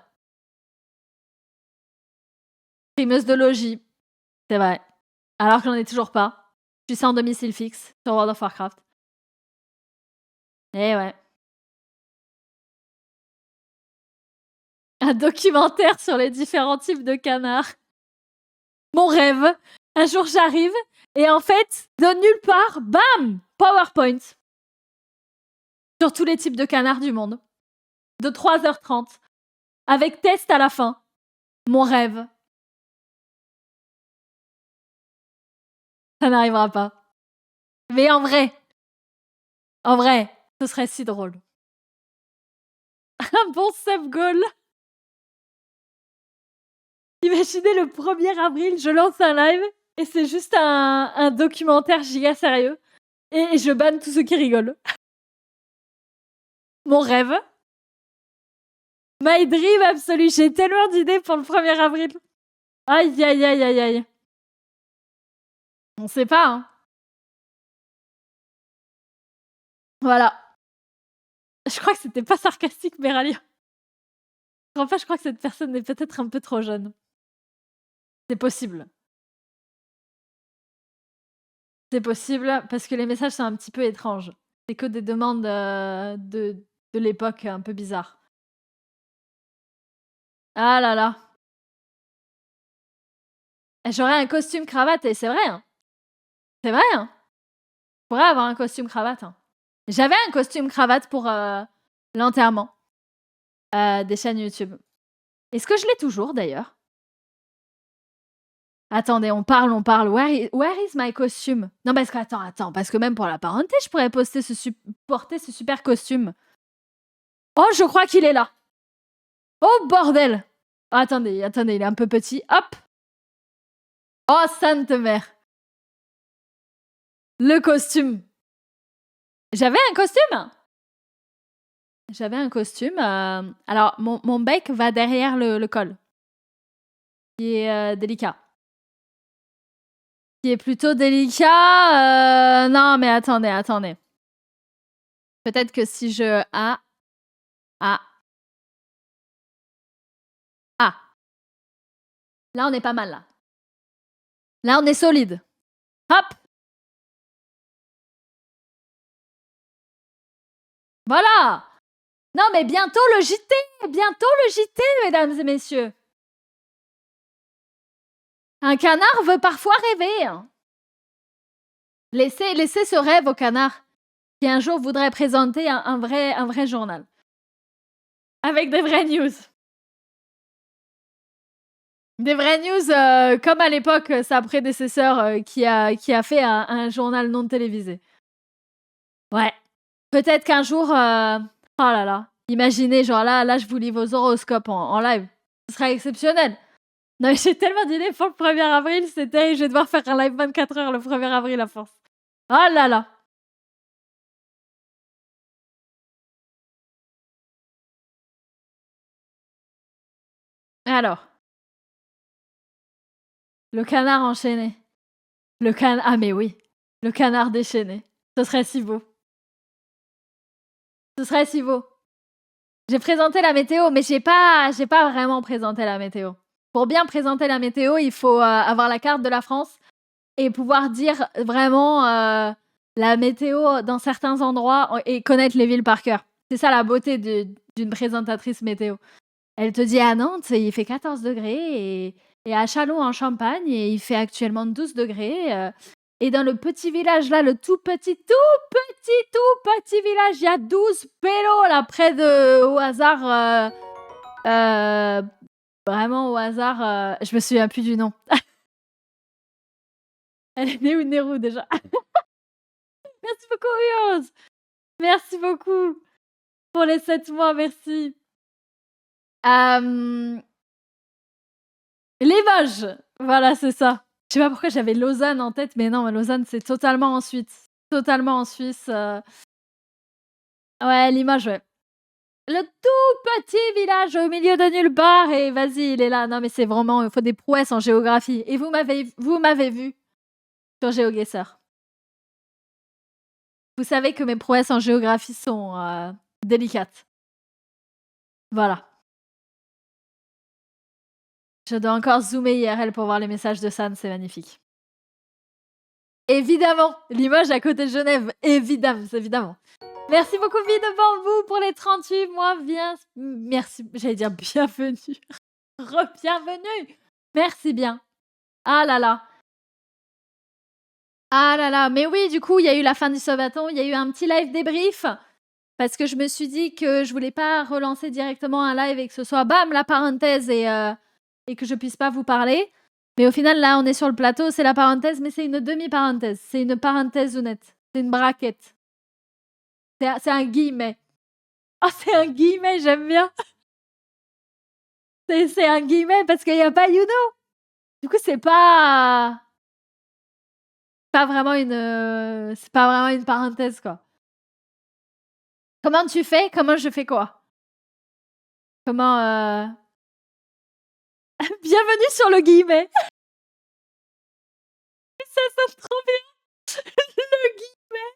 Primeuse de logis. C'est vrai. Alors que j'en ai toujours pas. Je suis sans domicile fixe sur World of Warcraft. Eh ouais. Un documentaire sur les différents types de canards. Mon rêve. Un jour j'arrive et en fait, de nulle part, bam, PowerPoint. Sur tous les types de canards du monde. De 3h30. Avec test à la fin. Mon rêve. Ça n'arrivera pas. Mais en vrai, ce serait si drôle. Un bon sub-goal. Imaginez le 1er avril, je lance un live et c'est juste un documentaire giga sérieux. Et je banne tous ceux qui rigolent. Mon rêve. My dream absolu. J'ai tellement d'idées pour le 1er avril. Aïe, aïe, aïe, aïe, aïe. On sait pas, hein. Voilà. Je crois que c'était pas sarcastique, Meralia. En fait, je crois que cette personne est peut-être un peu trop jeune. C'est possible. C'est possible parce que les messages sont un petit peu étranges. C'est que des demandes de l'époque un peu bizarres. Ah là là. J'aurais un costume cravate et c'est vrai. Hein. C'est vrai. Hein. Je pourrais avoir un costume cravate. Hein. J'avais un costume cravate pour l'enterrement des chaînes YouTube. Est-ce que je l'ai toujours d'ailleurs? Attendez, on parle. Where is my costume? Non, parce que attends, parce que même pour la parenté, je pourrais porter ce super costume. Oh, je crois qu'il est là. Oh, bordel! Oh, attendez, il est un peu petit. Hop! Oh, sainte mère! Le costume. J'avais un costume. Alors, mon bec va derrière le col. Qui est délicat. Qui est plutôt délicat. Non, mais attendez. Peut-être que si je... Ah. Là, on est pas mal, là. Là, on est solide. Hop! Voilà! Non, mais bientôt le JT! Bientôt le JT, mesdames et messieurs! Un canard veut parfois rêver. Laissez ce rêve au canard qui un jour voudrait présenter un vrai journal. Avec des vraies news. Des vraies news, comme à l'époque, sa prédécesseur, qui a fait un journal non télévisé. Ouais. Peut-être qu'un jour, oh là là, imaginez, genre là, je vous lis vos horoscopes en live. Ce serait exceptionnel. Non, mais j'ai tellement d'idées pour le 1er avril, je vais devoir faire un live 24 heures le 1er avril à force. Oh là là! Alors, le canard enchaîné. Ah mais oui, le canard déchaîné. Ce serait si beau. Ce serait si beau. J'ai présenté la météo, mais j'ai pas vraiment présenté la météo. Pour bien présenter la météo, il faut, avoir la carte de la France et pouvoir dire vraiment, la météo dans certains endroits et connaître les villes par cœur. C'est ça la beauté d'une présentatrice météo. Elle te dit: «À Nantes, il fait 14 degrés et à Châlons en Champagne, il fait actuellement 12 degrés, et dans le petit village là, le tout petit village, il y a 12 pélos là près de au hasard, heu, vraiment au hasard, je me souviens plus du nom. Elle est née où Nehru déjà? Merci beaucoup Rose! Merci beaucoup pour les 7 mois, merci. Hem, Limoges! Voilà, c'est ça. Je sais pas pourquoi j'avais Lausanne en tête, mais non, Lausanne, c'est totalement en Suisse. Totalement en Suisse. Ouais, Limoges, ouais. Le tout petit village au milieu de nulle part et vas-y, il est là. Non, mais c'est vraiment, il faut des prouesses en géographie et vous m'avez vu sur GeoGuessr. Vous savez que mes prouesses en géographie sont, délicates. Voilà. Je dois encore zoomer IRL pour voir les messages de San, c'est magnifique. Évidemment, Limoges à côté de Genève, évidemment. Merci beaucoup Vie devant vous pour les 38 mois, merci, j'allais dire bienvenue. Re-bienvenue. Merci bien. Ah là là. Ah là là, mais oui, du coup, il y a eu la fin du Sauvaton, il y a eu un petit live débrief parce que je me suis dit que je voulais pas relancer directement un live et que ce soit bam la parenthèse et que je puisse pas vous parler. Mais au final, là, on est sur le plateau, c'est la parenthèse, mais c'est une demi-parenthèse. C'est une parenthèse honnête. C'est une braquette. C'est un guillemet. Oh, c'est un guillemet, j'aime bien. C'est un guillemet parce qu'il y a pas Yuno. Du coup, c'est pas vraiment une parenthèse, quoi. Comment tu fais? Comment je fais quoi? Comment, bienvenue sur le guillemet. Ça sonne trop bien. Le guillemet.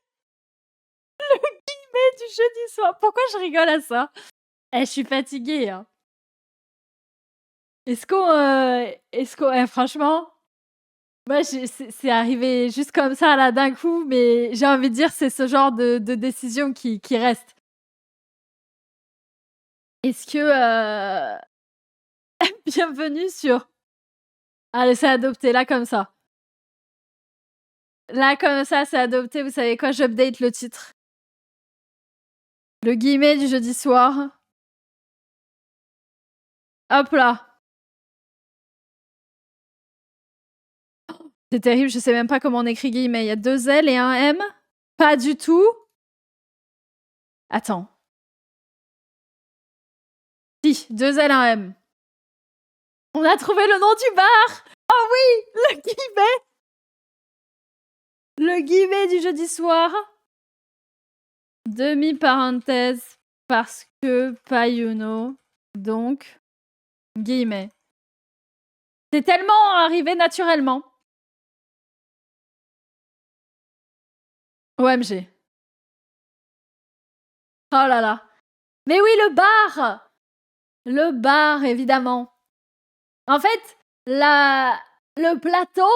Le guillemet du jeudi soir. Pourquoi je rigole à ça? Je suis fatiguée, hein. Franchement, moi, c'est arrivé juste comme ça, là, d'un coup, mais j'ai envie de dire, c'est ce genre de décision qui reste. Est-ce que, bienvenue sur allez, c'est adopté, là, comme ça. Là, comme ça, c'est adopté. Vous savez quoi? J'update le titre. Le guillemet du jeudi soir. Hop là. C'est terrible, je sais même pas comment on écrit guillemet. Il y a 2 L et un M? Pas du tout. Attends. Si, 2 L, un M. On a trouvé le nom du bar! Oh oui! Le guillemet! Le guillemet du jeudi soir. Demi-parenthèse, parce que pas Yuno. Donc, guillemet. C'est tellement arrivé naturellement. OMG. Oh là là. Mais oui, le bar! Le bar, évidemment. En fait, le plateau,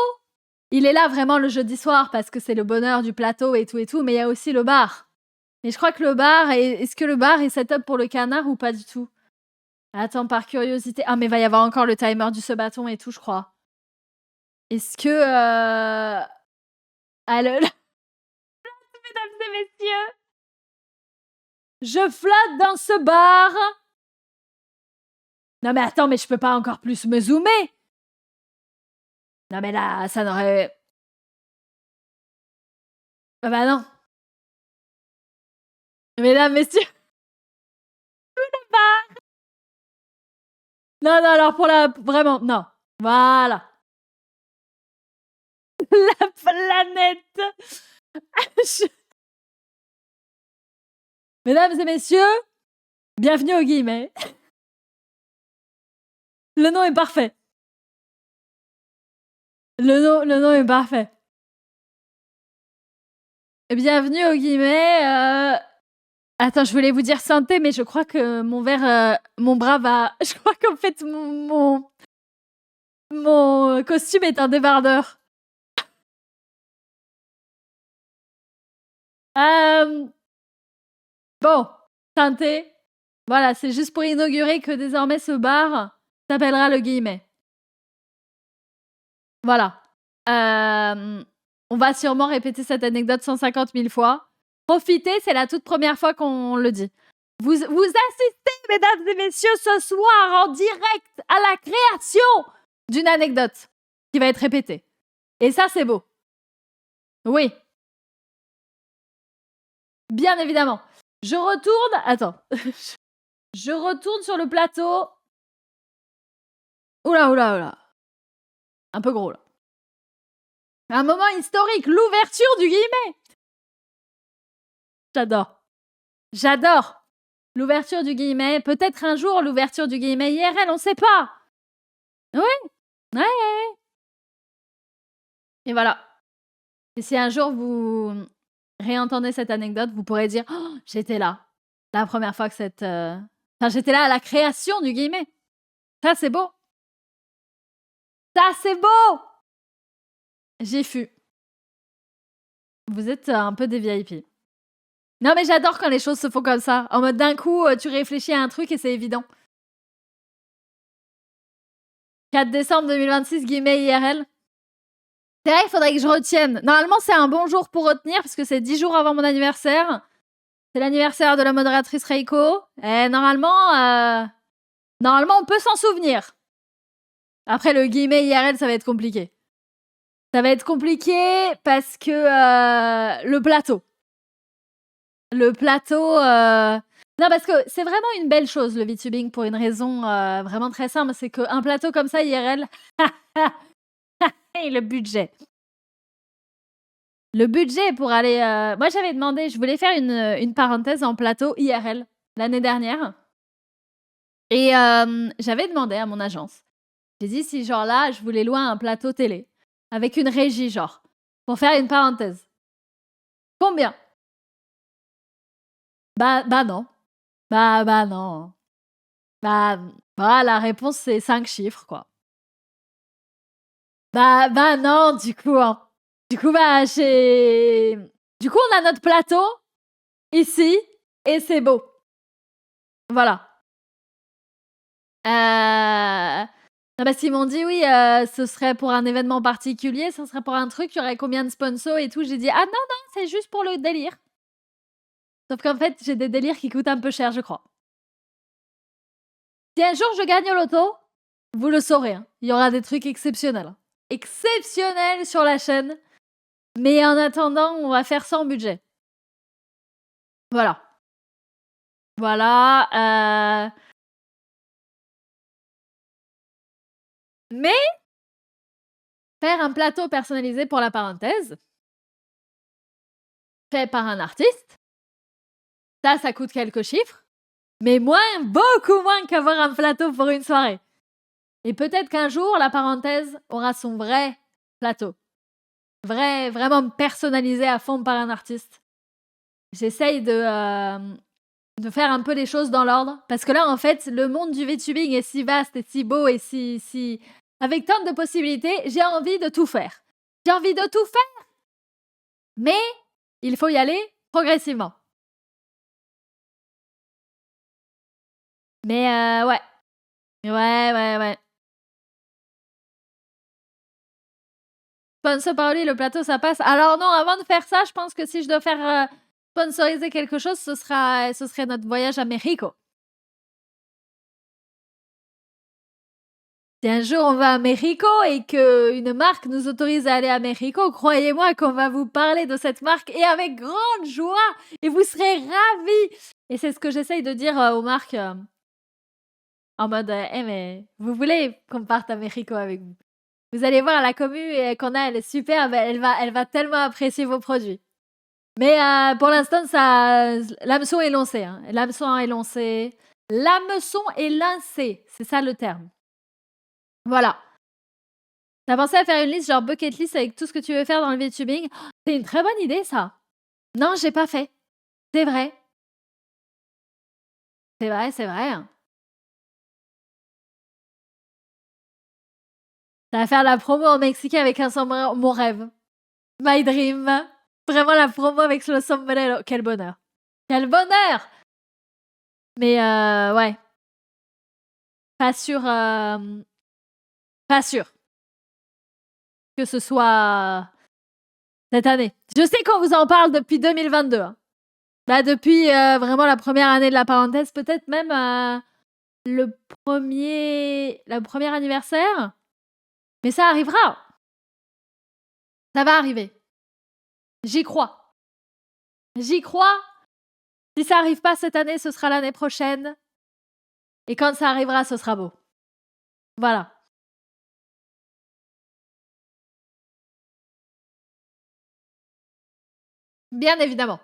il est là vraiment le jeudi soir parce que c'est le bonheur du plateau et tout, mais il y a aussi le bar. Et je crois que le bar, est-ce que le bar est set up pour le canard ou pas du tout? Attends, par curiosité. Ah, mais il va y avoir encore le timer du Sauvaton et tout, je crois. Est-ce que. Ah, et messieurs, je flotte dans ce bar. Non mais attends, mais je peux pas encore plus me zoomer. Non mais là, ça n'aurait... Ah bah non. Mesdames, messieurs, le bar. Non, non, alors pour la... Vraiment, non. Voilà. La planète. Mesdames et messieurs, bienvenue au guillemet. Le nom est parfait. Le nom est parfait. Bienvenue au guillemet. Attends, je voulais vous dire santé, mais je crois que mon verre, mon bras va... Je crois qu'en fait, mon costume est un débardeur. Bon, santé. Voilà, c'est juste pour inaugurer que désormais ce bar s'appellera le guillemet. Voilà. On va sûrement répéter cette anecdote 150 000 fois. Profitez, c'est la toute première fois qu'on le dit. Vous assistez, mesdames et messieurs, ce soir en direct à la création d'une anecdote qui va être répétée. Et ça, c'est beau. Oui. Bien évidemment. Je retourne... Attends. Je retourne sur le plateau. Oula, oula, oula. Un peu gros, là. Un moment historique, l'ouverture du guillemet. J'adore. J'adore. L'ouverture du guillemet. Peut-être un jour, l'ouverture du guillemet IRL, on sait pas. Oui. Ouais. Et voilà. Et si un jour vous réentendez cette anecdote, vous pourrez dire oh, j'étais là. La première fois que cette... Enfin, j'étais là à la création du guillemet. Ça, c'est beau. Ça, c'est beau. J'y fus. Vous êtes un peu des VIP. Non, mais j'adore quand les choses se font comme ça. En mode d'un coup, tu réfléchis à un truc et c'est évident. 4 décembre 2026, guillemets IRL. C'est vrai, il faudrait que je retienne. Normalement, c'est un bon jour pour retenir parce que c'est 10 jours avant mon anniversaire. C'est l'anniversaire de la modératrice Reiko. Et normalement, on peut s'en souvenir. Après, le guillemet IRL, ça va être compliqué. Ça va être compliqué parce que le plateau. Le plateau... Non, parce que c'est vraiment une belle chose, le VTubing, pour une raison vraiment très simple. C'est qu'un plateau comme ça, IRL... Et le budget. Le budget pour aller... Moi, j'avais demandé... Je voulais faire une parenthèse en plateau IRL l'année dernière. Et j'avais demandé à mon agence. J'ai dit si, genre là, je voulais louer un plateau télé. Avec une régie, genre. Pour faire une parenthèse. Combien? Bah non. Bah non. Bah, la réponse, c'est 5 chiffres, quoi. Bah non, du coup, hein. Du coup, Du coup, on a notre plateau, ici, et c'est beau. Voilà. Non, parce qu'ils m'ont dit, oui, ce serait pour un événement particulier, ce serait pour un truc, il y aurait combien de sponsors et tout. J'ai dit, ah non, c'est juste pour le délire. Sauf qu'en fait, j'ai des délires qui coûtent un peu cher, je crois. Si un jour je gagne au loto, vous le saurez. Hein. Il y aura des trucs exceptionnels. Exceptionnels sur la chaîne. Mais en attendant, on va faire sans budget. Voilà. Voilà. Mais faire un plateau personnalisé pour la parenthèse, fait par un artiste, ça coûte quelques chiffres, mais beaucoup moins qu'avoir un plateau pour une soirée. Et peut-être qu'un jour, la parenthèse aura son vrai plateau. Vraiment personnalisé à fond par un artiste. J'essaye de faire un peu les choses dans l'ordre. Parce que là, en fait, le monde du VTubing est si vaste et si beau et si... Avec tant de possibilités, j'ai envie de tout faire. J'ai envie de tout faire. Mais il faut y aller progressivement. Mais ouais. Ouais. Sponsor Paoli, le plateau, ça passe. Alors non, avant de faire ça, je pense que si je dois faire sponsoriser quelque chose, ce serait notre voyage à Mexico. Si un jour on va à Mexico et qu'une marque nous autorise à aller à Mexico, croyez-moi qu'on va vous parler de cette marque et avec grande joie et vous serez ravis. Et c'est ce que j'essaye de dire aux marques en mode Eh, mais vous voulez qu'on parte à Mexico avec vous? Vous allez voir la commu qu'on a, elle est super, elle va tellement apprécier vos produits. Mais pour l'instant, l'hameçon est lancé. Hein. L'hameçon est lancé. L'hameçon est lancé, c'est ça le terme. Voilà. T'as pensé à faire une liste genre bucket list avec tout ce que tu veux faire dans le VTubing? Oh, c'est une très bonne idée ça. Non, j'ai pas fait. C'est vrai. C'est vrai, c'est vrai. Ça va faire la promo au Mexique avec un sombrero, mon rêve. My dream. Vraiment la promo avec le sombrero. Quel bonheur. Quel bonheur! Mais ouais. Pas sûr. Pas sûr que ce soit cette année. Je sais qu'on vous en parle depuis 2022. Hein. Bah, depuis vraiment la première année de la parenthèse, peut-être même le premier anniversaire. Mais ça arrivera. Ça va arriver. J'y crois. J'y crois. Si ça arrive pas cette année, ce sera l'année prochaine. Et quand ça arrivera, ce sera beau. Voilà. Bien évidemment.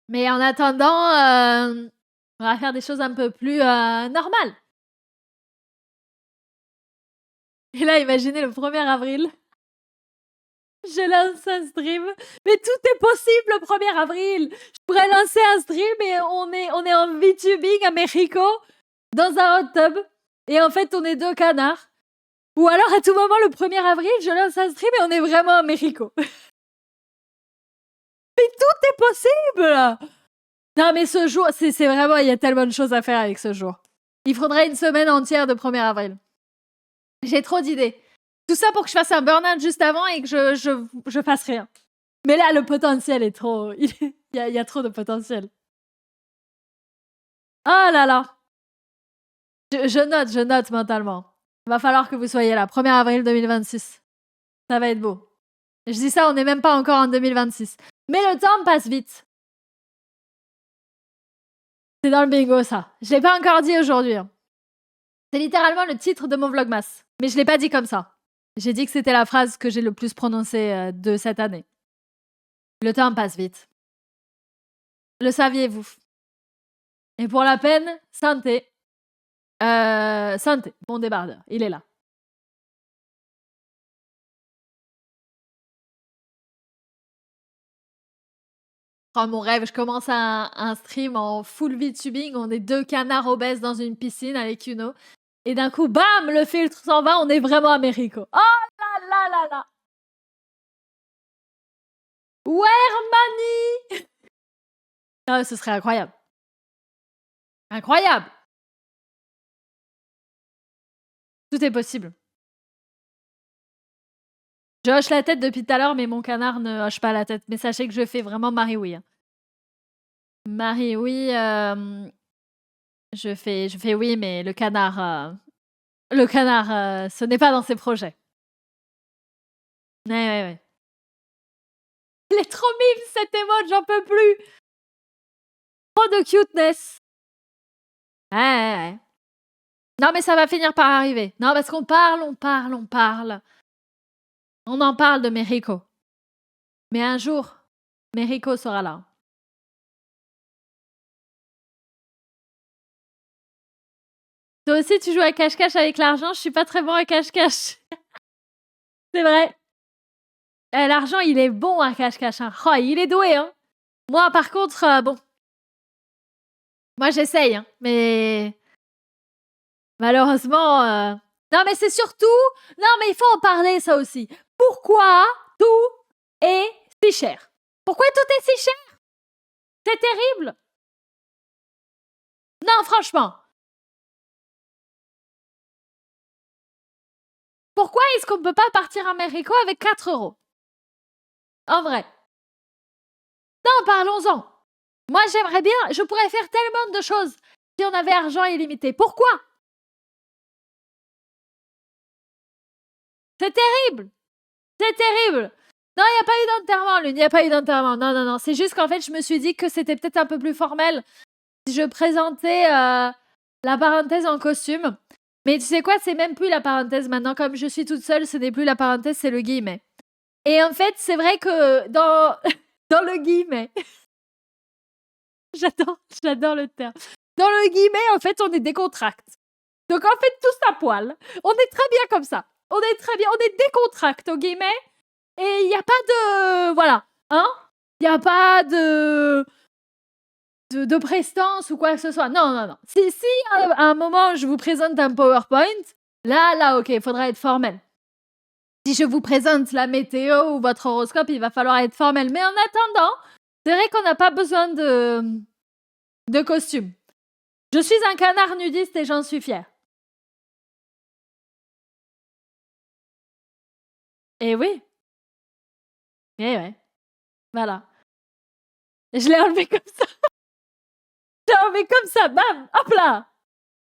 Mais en attendant, on va faire des choses un peu plus normales. Et là, imaginez le 1er avril. Je lance un stream. Mais tout est possible le 1er avril. Je pourrais lancer un stream et on est en VTubing à Mexico, dans un hot tub. Et en fait, on est 2 canards. Ou alors, à tout moment, le 1er avril, je lance un stream et on est vraiment à Mexico. Mais tout est possible. Non, mais ce jour, c'est vraiment, il y a tellement de choses à faire avec ce jour. Il faudrait une semaine entière de 1er avril. J'ai trop d'idées. Tout ça pour que je fasse un burn-out juste avant et que je fasse rien. Mais là, le potentiel est trop... Il y a trop de potentiel. Oh là là. Je note mentalement. Il va falloir que vous soyez là. 1er avril 2026. Ça va être beau. Je dis ça, on n'est même pas encore en 2026. Mais le temps passe vite. C'est dans le bingo, ça. Je l'ai pas encore dit aujourd'hui. Hein. C'est littéralement le titre de mon vlogmas. Mais je l'ai pas dit comme ça. J'ai dit que c'était la phrase que j'ai le plus prononcée de cette année. Le temps passe vite. Le saviez-vous? Et pour la peine, santé. Santé, mon débardeur, il est là. Oh, mon rêve, je commence un stream en full VTubing, on est 2 canards obèses dans une piscine avec une eau. Et d'un coup, bam, le filtre s'en va, on est vraiment à Mexico. Oh là là là là! Where money? Ah, ce serait incroyable. Incroyable! Tout est possible. Je hoche la tête depuis tout à l'heure, mais mon canard ne hoche pas la tête. Mais sachez que je fais vraiment Marie-Oui. Hein. Marie-Oui, je fais oui, mais le canard, ce n'est pas dans ses projets. Ouais. Il est trop mime cet emote, j'en peux plus. Trop de cuteness. Ouais. Non, mais ça va finir par arriver. Non, parce qu'on parle. On en parle de Mexico. Mais un jour, Mexico sera là. Toi aussi, tu joues à cache-cache avec l'argent. Je suis pas très bon à cache-cache. C'est vrai. L'argent, il est bon à cache-cache. Hein. Oh, il est doué. Hein. Moi, par contre, bon. Moi, j'essaye. Hein, mais malheureusement... Non, mais c'est surtout... Non, mais il faut en parler, ça aussi. Pourquoi tout est si cher? Pourquoi tout est si cher? C'est terrible. Non, franchement. pourquoi est-ce qu'on peut pas partir à Mexico avec 4 euros? En vrai. Non, parlons-en. Moi, j'aimerais bien, je pourrais faire tellement de choses si on avait argent illimité. Pourquoi? C'est terrible. C'est terrible. Non, il n'y a pas eu d'enterrement, Lune. Il n'y a pas eu d'enterrement. Non, non, non. C'est juste qu'en fait, je me suis dit que c'était peut-être un peu plus formel si je présentais la parenthèse en costume. Mais tu sais quoi, c'est même plus la parenthèse maintenant. Comme je suis toute seule, ce n'est plus la parenthèse, c'est le guillemet. Et en fait, c'est vrai que dans, dans le guillemet, j'adore le terme. Dans le guillemet, en fait, on est décontracte. Donc en fait, tous à poil. On est très bien comme ça. On est très bien, on est décontracte au guillemet. Et il n'y a pas de... Voilà. Hein? Il n'y a pas de prestance ou quoi que ce soit. Non, non, non. Si à un moment, je vous présente un PowerPoint, là, ok, il faudra être formel. Si je vous présente la météo ou votre horoscope, il va falloir être formel. Mais en attendant, c'est vrai qu'on n'a pas besoin de costume. Je suis un canard nudiste et j'en suis fière. Eh oui. Eh ouais. Voilà. Je l'ai enlevé comme ça. Je l'ai enlevé comme ça, bam, hop là.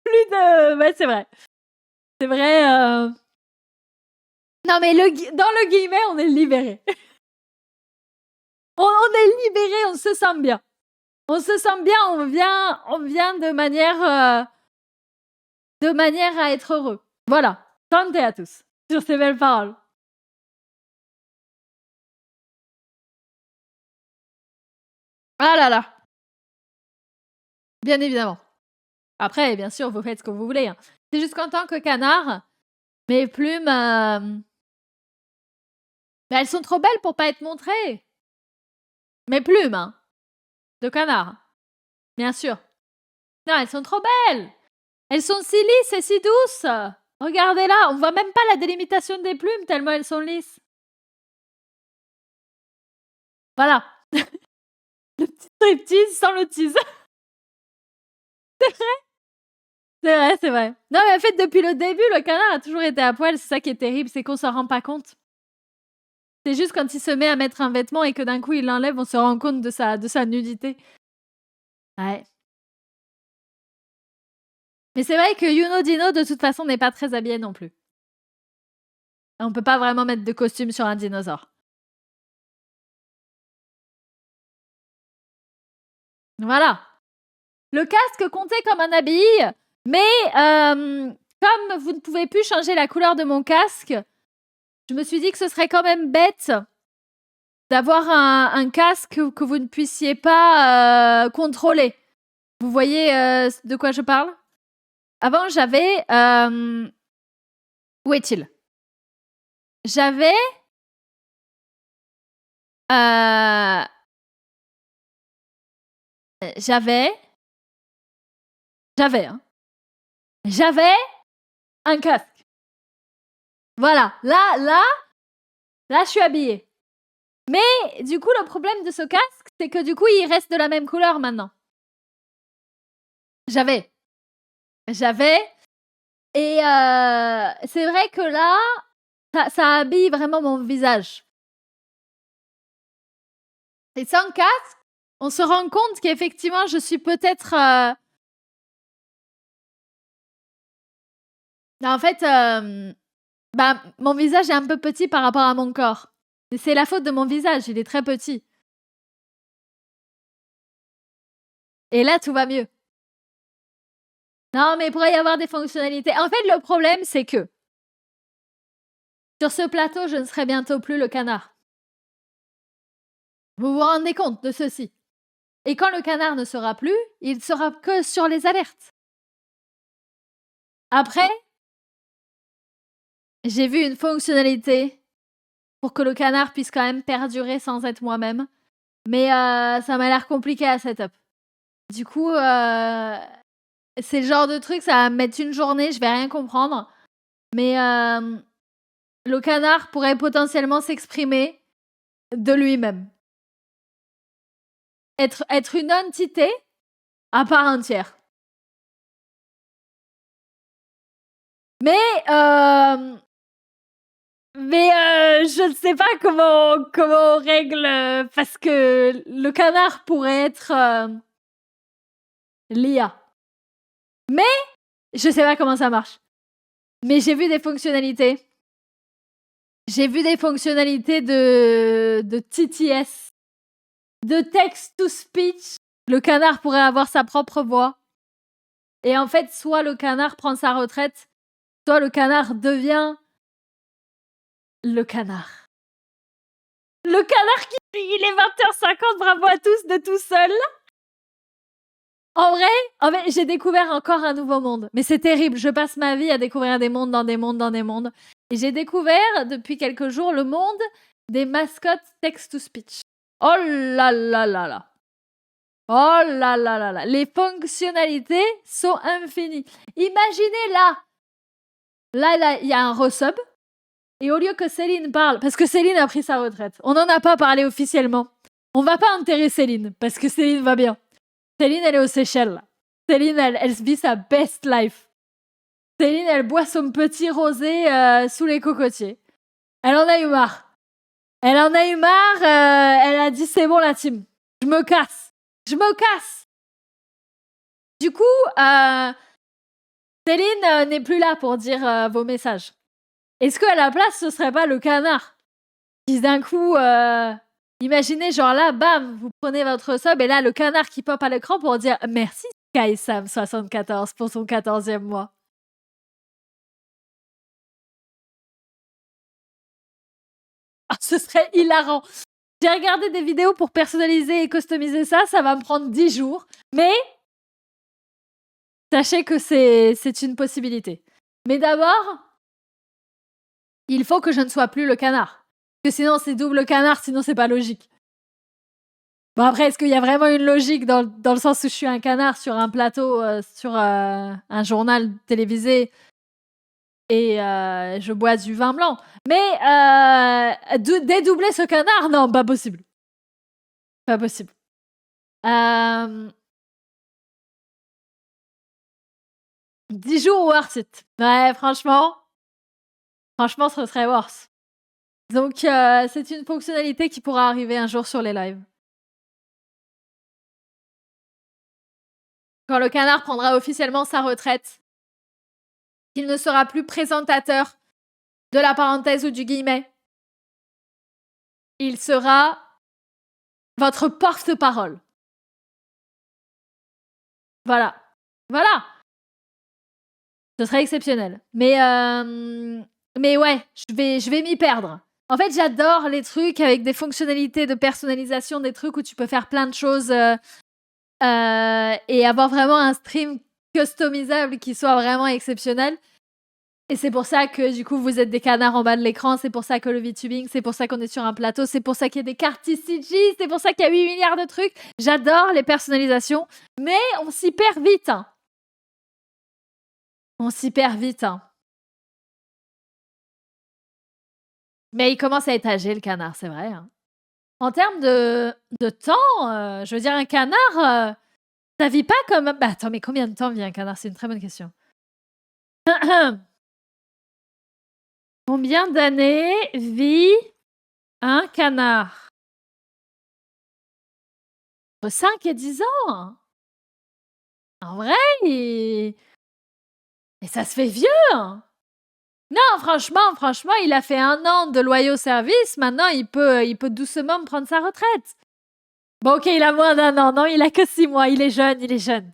Plus de... Ouais, c'est vrai. C'est vrai. Non, mais dans le guillemet, on est libéré. on est libéré, on se sent bien. On se sent bien, on vient de manière à être heureux. Voilà. Santé à tous. Sur ces belles paroles. Ah là là. Bien évidemment. Après, bien sûr, vous faites ce que vous voulez. Hein. C'est juste qu'en tant que canard, mes plumes, elles sont trop belles pour pas être montrées. Mes plumes, hein, de canard. Bien sûr. Non, elles sont trop belles. Elles sont si lisses et si douces. Regardez-là, on voit même pas la délimitation des plumes tellement elles sont lisses. Voilà. Le petit striptease sans le tease. C'est vrai. C'est vrai, c'est vrai. Non, mais en fait, depuis le début, le canard a toujours été à poil. C'est ça qui est terrible, c'est qu'on s'en rend pas compte. C'est juste quand il se met à mettre un vêtement et que d'un coup il l'enlève, on se rend compte de sa nudité. Ouais. Mais c'est vrai que Yuno Dino, de toute façon, n'est pas très habillé non plus. On peut pas vraiment mettre de costume sur un dinosaure. Voilà. Le casque comptait comme un habit, mais comme vous ne pouvez plus changer la couleur de mon casque, je me suis dit que ce serait quand même bête d'avoir un casque que vous ne puissiez pas contrôler. Vous voyez de quoi je parle? Avant, j'avais... Où est-il? J'avais... J'avais... Hein. J'avais un casque. Voilà. Là, je suis habillée. Mais du coup, le problème de ce casque, c'est que du coup, il reste de la même couleur maintenant. J'avais. Et c'est vrai que là, ça habille vraiment mon visage. Et sans casque, on se rend compte qu'effectivement, je suis peut-être... En fait, mon visage est un peu petit par rapport à mon corps. Et c'est la faute de mon visage, il est très petit. Et là, tout va mieux. Non, mais il pourrait y avoir des fonctionnalités. En fait, le problème, c'est que sur ce plateau, je ne serai bientôt plus le canard. Vous vous rendez compte de ceci? Et quand le canard ne sera plus, il sera que sur les alertes. Après, j'ai vu une fonctionnalité pour que le canard puisse quand même perdurer sans être moi-même. Mais ça m'a l'air compliqué à setup. Du coup, c'est le genre de truc, ça va me mettre une journée, je vais rien comprendre. Mais le canard pourrait potentiellement s'exprimer de lui-même. Être une entité à part entière. Mais Mais je ne sais pas comment on règle, parce que le canard pourrait être l'IA. Mais je sais pas comment ça marche. Mais j'ai vu des fonctionnalités. J'ai vu des fonctionnalités de TTS, de text-to-speech. Le canard pourrait avoir sa propre voix. Et en fait, soit le canard prend sa retraite, soit le canard devient le canard. Le canard qui il est 20h50, bravo à tous, de tout seul. En vrai, j'ai découvert encore un nouveau monde. Mais c'est terrible, je passe ma vie à découvrir des mondes dans des mondes dans des mondes. Et j'ai découvert, depuis quelques jours, le monde des mascottes text-to-speech. Oh là là là là. Oh là là là là. Les fonctionnalités sont infinies. Imaginez là. Là, il y a un resub. Et au lieu que Céline parle, parce que Céline a pris sa retraite, on n'en a pas parlé officiellement. On va pas enterrer Céline, parce que Céline va bien. Céline, elle est aux Seychelles. Là. Céline, elle vit sa best life. Céline, elle boit son petit rosé sous les cocotiers. Elle en a eu marre. Elle en a eu marre. Elle a dit, c'est bon la team. Je me casse. Je me casse. Du coup, Céline n'est plus là pour dire vos messages. Est-ce qu'à la place, ce serait pas le canard qui d'un coup, imaginez genre là, bam, vous prenez votre sub et là, le canard qui pop à l'écran pour dire merci SkySam74 pour son 14e mois. Ah, ce serait hilarant. J'ai regardé des vidéos pour personnaliser et customiser ça, ça va me prendre 10 jours. Mais sachez que c'est une possibilité. Mais d'abord, il faut que je ne sois plus le canard. Parce que sinon, c'est double canard, sinon c'est pas logique. Bon, après, est-ce qu'il y a vraiment une logique dans le sens où je suis un canard sur un plateau, sur un journal télévisé et je bois du vin blanc? Mais dédoubler ce canard, non, pas possible. Pas possible. 10 jours worth it. Ouais, franchement, ce serait worth. Donc, c'est une fonctionnalité qui pourra arriver un jour sur les lives. Quand le canard prendra officiellement sa retraite, qu'il ne sera plus présentateur de la parenthèse ou du guillemet. Il sera votre porte-parole. Voilà. Voilà. Ce serait exceptionnel. Mais ouais, je vais m'y perdre. En fait, j'adore les trucs avec des fonctionnalités de personnalisation, des trucs où tu peux faire plein de choses et avoir vraiment un stream customisable qui soit vraiment exceptionnel. Et c'est pour ça que, du coup, vous êtes des canards en bas de l'écran, c'est pour ça que le VTubing, c'est pour ça qu'on est sur un plateau, c'est pour ça qu'il y a des cartes TCG, c'est pour ça qu'il y a 8 milliards de trucs. J'adore les personnalisations, mais on s'y perd vite. Hein. On s'y perd vite. Hein. Mais il commence à être âgé, le canard, c'est vrai. Hein. En termes de temps, je veux dire, un canard, ça vit pas comme... Bah attends, mais combien de temps vit un canard? C'est une très bonne question. Combien d'années vit un canard? Entre 5 et 10 ans. En vrai, et ça se fait vieux. Hein. Non, franchement, il a fait 1 an de loyaux services. Maintenant, il peut doucement prendre sa retraite. Bon, ok, il a moins d'1 an. Non, il a que 6 mois. Il est jeune.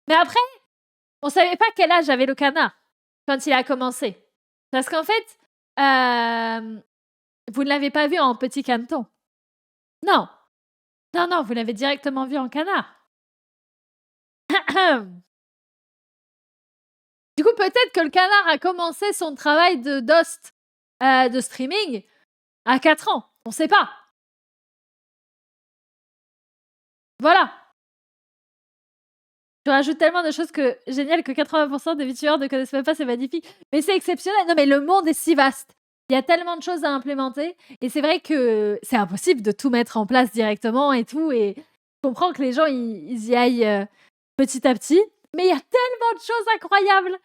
Mais après, on savait pas quel âge avait le canard quand il a commencé. Parce qu'en fait, vous ne l'avez pas vu en petit caneton. Non, vous l'avez directement vu en canard. Du coup, peut-être que le canard a commencé son travail d'host de streaming à 4 ans. On sait pas. Voilà. Je rajoute tellement de choses géniales que 80% des VTubers ne connaissent même pas, c'est magnifique. Mais c'est exceptionnel. Non, mais le monde est si vaste. Il y a tellement de choses à implémenter. Et c'est vrai que c'est impossible de tout mettre en place directement et tout. Et je comprends que les gens, ils y aillent petit à petit. Mais il y a tellement de choses incroyables.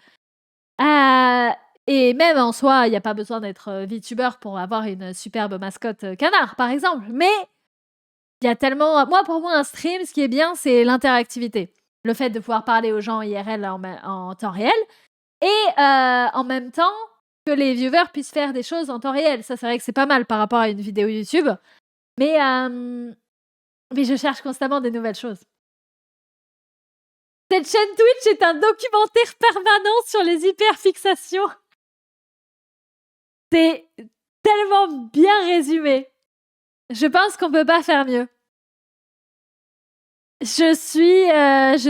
Et même en soi, il n'y a pas besoin d'être VTuber pour avoir une superbe mascotte canard, par exemple. Mais il y a tellement. Moi, pour moi, un stream, ce qui est bien, c'est l'interactivité. Le fait de pouvoir parler aux gens IRL en temps réel. Et en même temps, que les viewers puissent faire des choses en temps réel. Ça, c'est vrai que c'est pas mal par rapport à une vidéo YouTube. Mais je cherche constamment des nouvelles choses. Cette chaîne Twitch est un documentaire permanent sur les hyperfixations. C'est tellement bien résumé. Je pense qu'on peut pas faire mieux. Je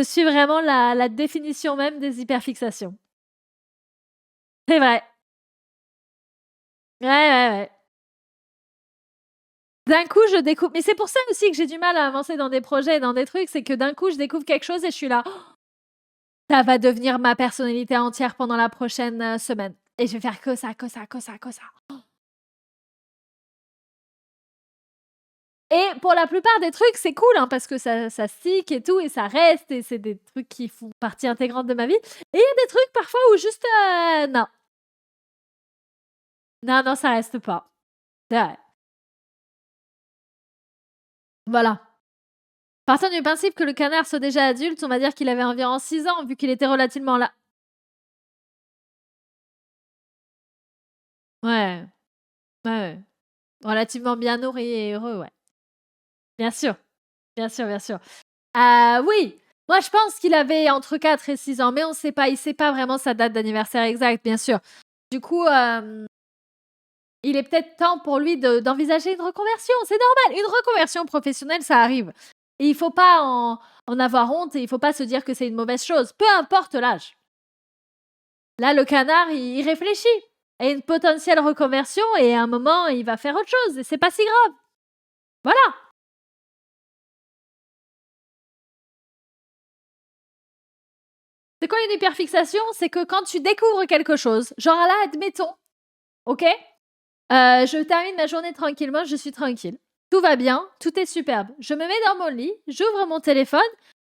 suis vraiment la définition même des hyperfixations. C'est vrai. Ouais. D'un coup, je découvre. Mais c'est pour ça aussi que j'ai du mal à avancer dans des projets, dans des trucs. C'est que d'un coup, je découvre quelque chose et je suis là. Oh, ça va devenir ma personnalité entière pendant la prochaine semaine. Et je vais faire que ça. Et pour la plupart des trucs, c'est cool, parce que ça stick et tout, et ça reste, et c'est des trucs qui font partie intégrante de ma vie. Et il y a des trucs parfois où juste, non. Non, ça reste pas. C'est vrai. Voilà. Partant du principe que le canard soit déjà adulte, on va dire qu'il avait environ 6 ans, vu qu'il était relativement là. Ouais. Relativement bien nourri et heureux, ouais. Bien sûr. Oui, moi je pense qu'il avait entre 4 et 6 ans, mais on sait pas, il sait pas vraiment sa date d'anniversaire exacte, bien sûr. Du coup, il est peut-être temps pour lui d'envisager une reconversion, c'est normal, une reconversion professionnelle, ça arrive. Et il faut pas en avoir honte et il faut pas se dire que c'est une mauvaise chose, peu importe l'âge. Là, le canard, il réfléchit à une potentielle reconversion et à un moment, il va faire autre chose et c'est pas si grave. Voilà. C'est quoi une hyperfixation? C'est que quand tu découvres quelque chose, genre là, admettons, ok, je termine ma journée tranquillement, je suis tranquille. Tout va bien, tout est superbe. Je me mets dans mon lit, j'ouvre mon téléphone,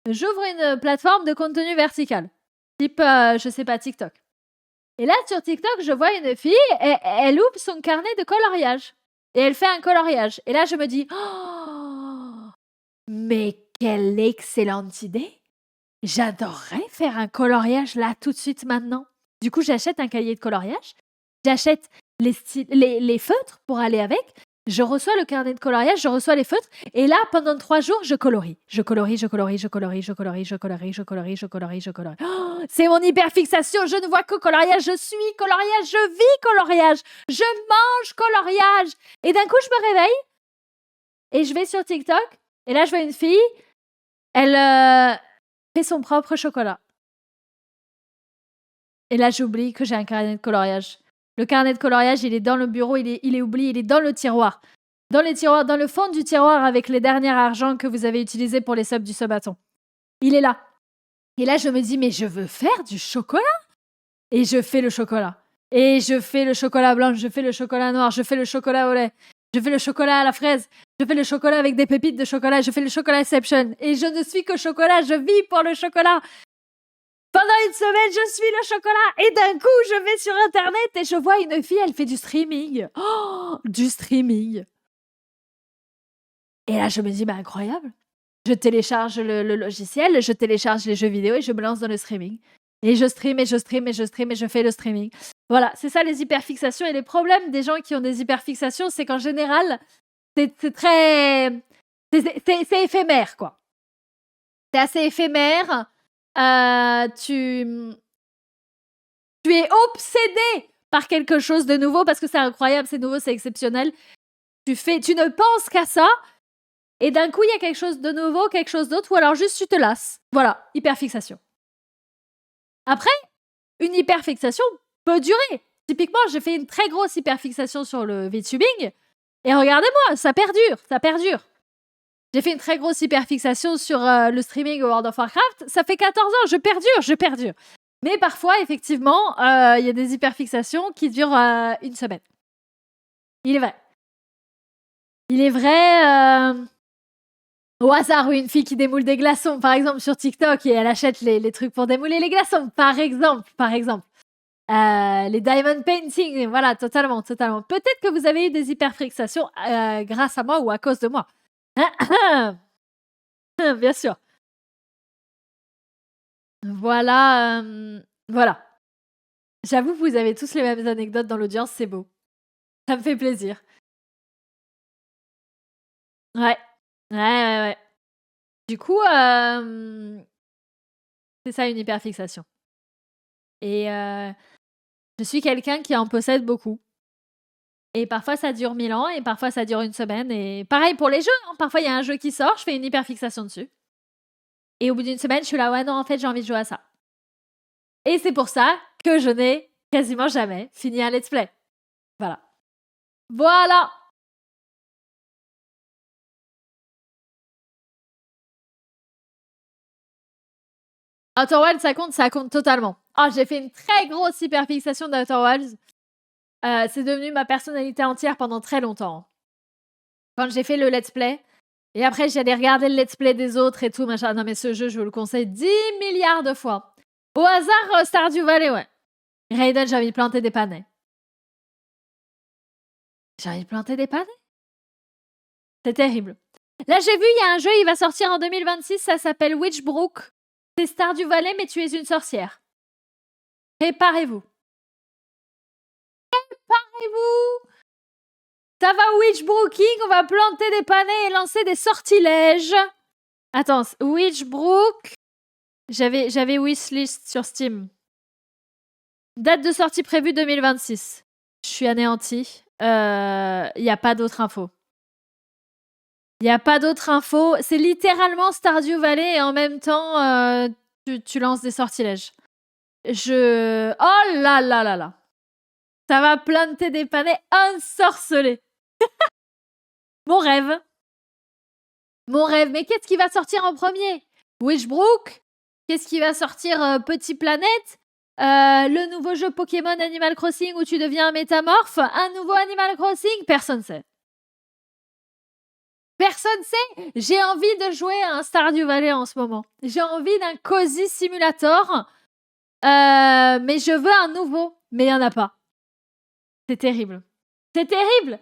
j'ouvre une plateforme de contenu vertical, type, je sais pas, TikTok. Et là, sur TikTok, je vois une fille, et elle ouvre son carnet de coloriage. Et elle fait un coloriage. Et là, je me dis, oh, mais quelle excellente idée! J'adorerais faire un coloriage là, tout de suite, maintenant. Du coup, j'achète un cahier de coloriage, j'achète les feutres pour aller avec, je reçois le carnet de coloriage, je reçois les feutres, et là, pendant 3 jours, je colorie. Je colorie. Oh, c'est mon hyperfixation, je ne vois que coloriage, je suis coloriage, je vis coloriage, je mange coloriage. Et d'un coup, je me réveille, et je vais sur TikTok, et là, je vois une fille, elle fait son propre chocolat. Et là, j'oublie que j'ai un carnet de coloriage. Le carnet de coloriage, il est dans le bureau, il est oublié, il est dans le tiroir. Dans le fond du tiroir avec les derniers argents que vous avez utilisés pour les subs du subathon. Il est là. Et là, je me dis, mais je veux faire du chocolat. Et je fais le chocolat. Et je fais le chocolat blanc, je fais le chocolat noir, je fais le chocolat au lait, je fais le chocolat à la fraise, je fais le chocolat avec des pépites de chocolat, je fais le chocolat Inception. Et je ne suis que chocolat, je vis pour le chocolat. Pendant une semaine, je suis le chocolat. Et d'un coup, je vais sur Internet et je vois une fille, elle fait du streaming. Oh, du streaming. Et là, je me dis, bah incroyable. Je télécharge le logiciel, je télécharge les jeux vidéo et je me lance dans le streaming. Et je stream et je fais le streaming. Voilà, c'est ça les hyperfixations. Et les problèmes des gens qui ont des hyperfixations, c'est qu'en général, c'est très... C'est éphémère, quoi. C'est assez éphémère. Tu es obsédé par quelque chose de nouveau parce que c'est incroyable, c'est nouveau, c'est exceptionnel. Tu ne penses qu'à ça et d'un coup, il y a quelque chose de nouveau, quelque chose d'autre ou alors juste tu te lasses. Voilà, hyperfixation. Après, une hyperfixation peut durer. Typiquement, j'ai fait une très grosse hyperfixation sur le VTubing et regardez-moi, ça perdure. J'ai fait une très grosse hyperfixation sur le streaming au World of Warcraft. Ça fait 14 ans, je perdure. Mais parfois, effectivement, il y a des hyperfixations qui durent une semaine. Il est vrai, au hasard, une fille qui démoule des glaçons, par exemple, sur TikTok, et elle achète les trucs pour démouler les glaçons, par exemple. Les diamond painting, voilà, totalement, totalement. Peut-être que vous avez eu des hyperfixations grâce à moi ou à cause de moi. Bien sûr. Voilà, voilà. J'avoue que vous avez tous les mêmes anecdotes dans l'audience, c'est beau. Ça me fait plaisir. Ouais. Ouais, ouais, ouais. Du coup, c'est ça une hyperfixation. Et je suis quelqu'un qui en possède beaucoup. Et parfois ça dure 1000 ans et parfois ça dure une semaine et pareil pour les jeux, hein. Parfois il y a un jeu qui sort, je fais une hyperfixation dessus et au bout d'une semaine, je suis là: «Ouais, non, en fait, j'ai envie de jouer à ça» et c'est pour ça que je n'ai quasiment jamais fini un let's play. Voilà. Voilà! Outer Wilds, ça compte totalement. Ah, j'ai fait une très grosse hyperfixation d'Outer Wilds. C'est devenu ma personnalité entière pendant très longtemps. Quand j'ai fait le let's play et après j'allais regarder le let's play des autres et tout machin. Non mais ce jeu, je vous le conseille 10 milliards de fois. Au hasard, Stardew Valley, ouais. Raiden, j'ai envie de planter des panais. J'ai envie de planter des panais. C'est terrible. Là, j'ai vu, il y a un jeu, il va sortir en 2026, ça s'appelle Witchbrook. C'est Stardew Valley, mais tu es une sorcière. Préparez-vous. Préparez-vous. Ça va Witchbrooking, on va planter des panais et lancer des sortilèges. Attends, Witchbrook. J'avais wishlist sur Steam. Date de sortie prévue 2026. Je suis anéantie. Il n'y a pas d'autre info. Il n'y a pas d'autre info. C'est littéralement Stardew Valley et en même temps, tu lances des sortilèges. Oh là là là là. Ça va planter des panais ensorcelés. Mon rêve. Mon rêve. Mais qu'est-ce qui va sortir en premier? Witchbrook? Qu'est-ce qui va sortir Petit Planète? Le nouveau jeu Pokémon Animal Crossing où tu deviens un métamorphe? Un nouveau Animal Crossing? Personne sait. Personne sait. J'ai envie de jouer à un Stardew Valley en ce moment. J'ai envie d'un cozy simulator. Mais je veux un nouveau. Mais il n'y en a pas. C'est terrible. C'est terrible.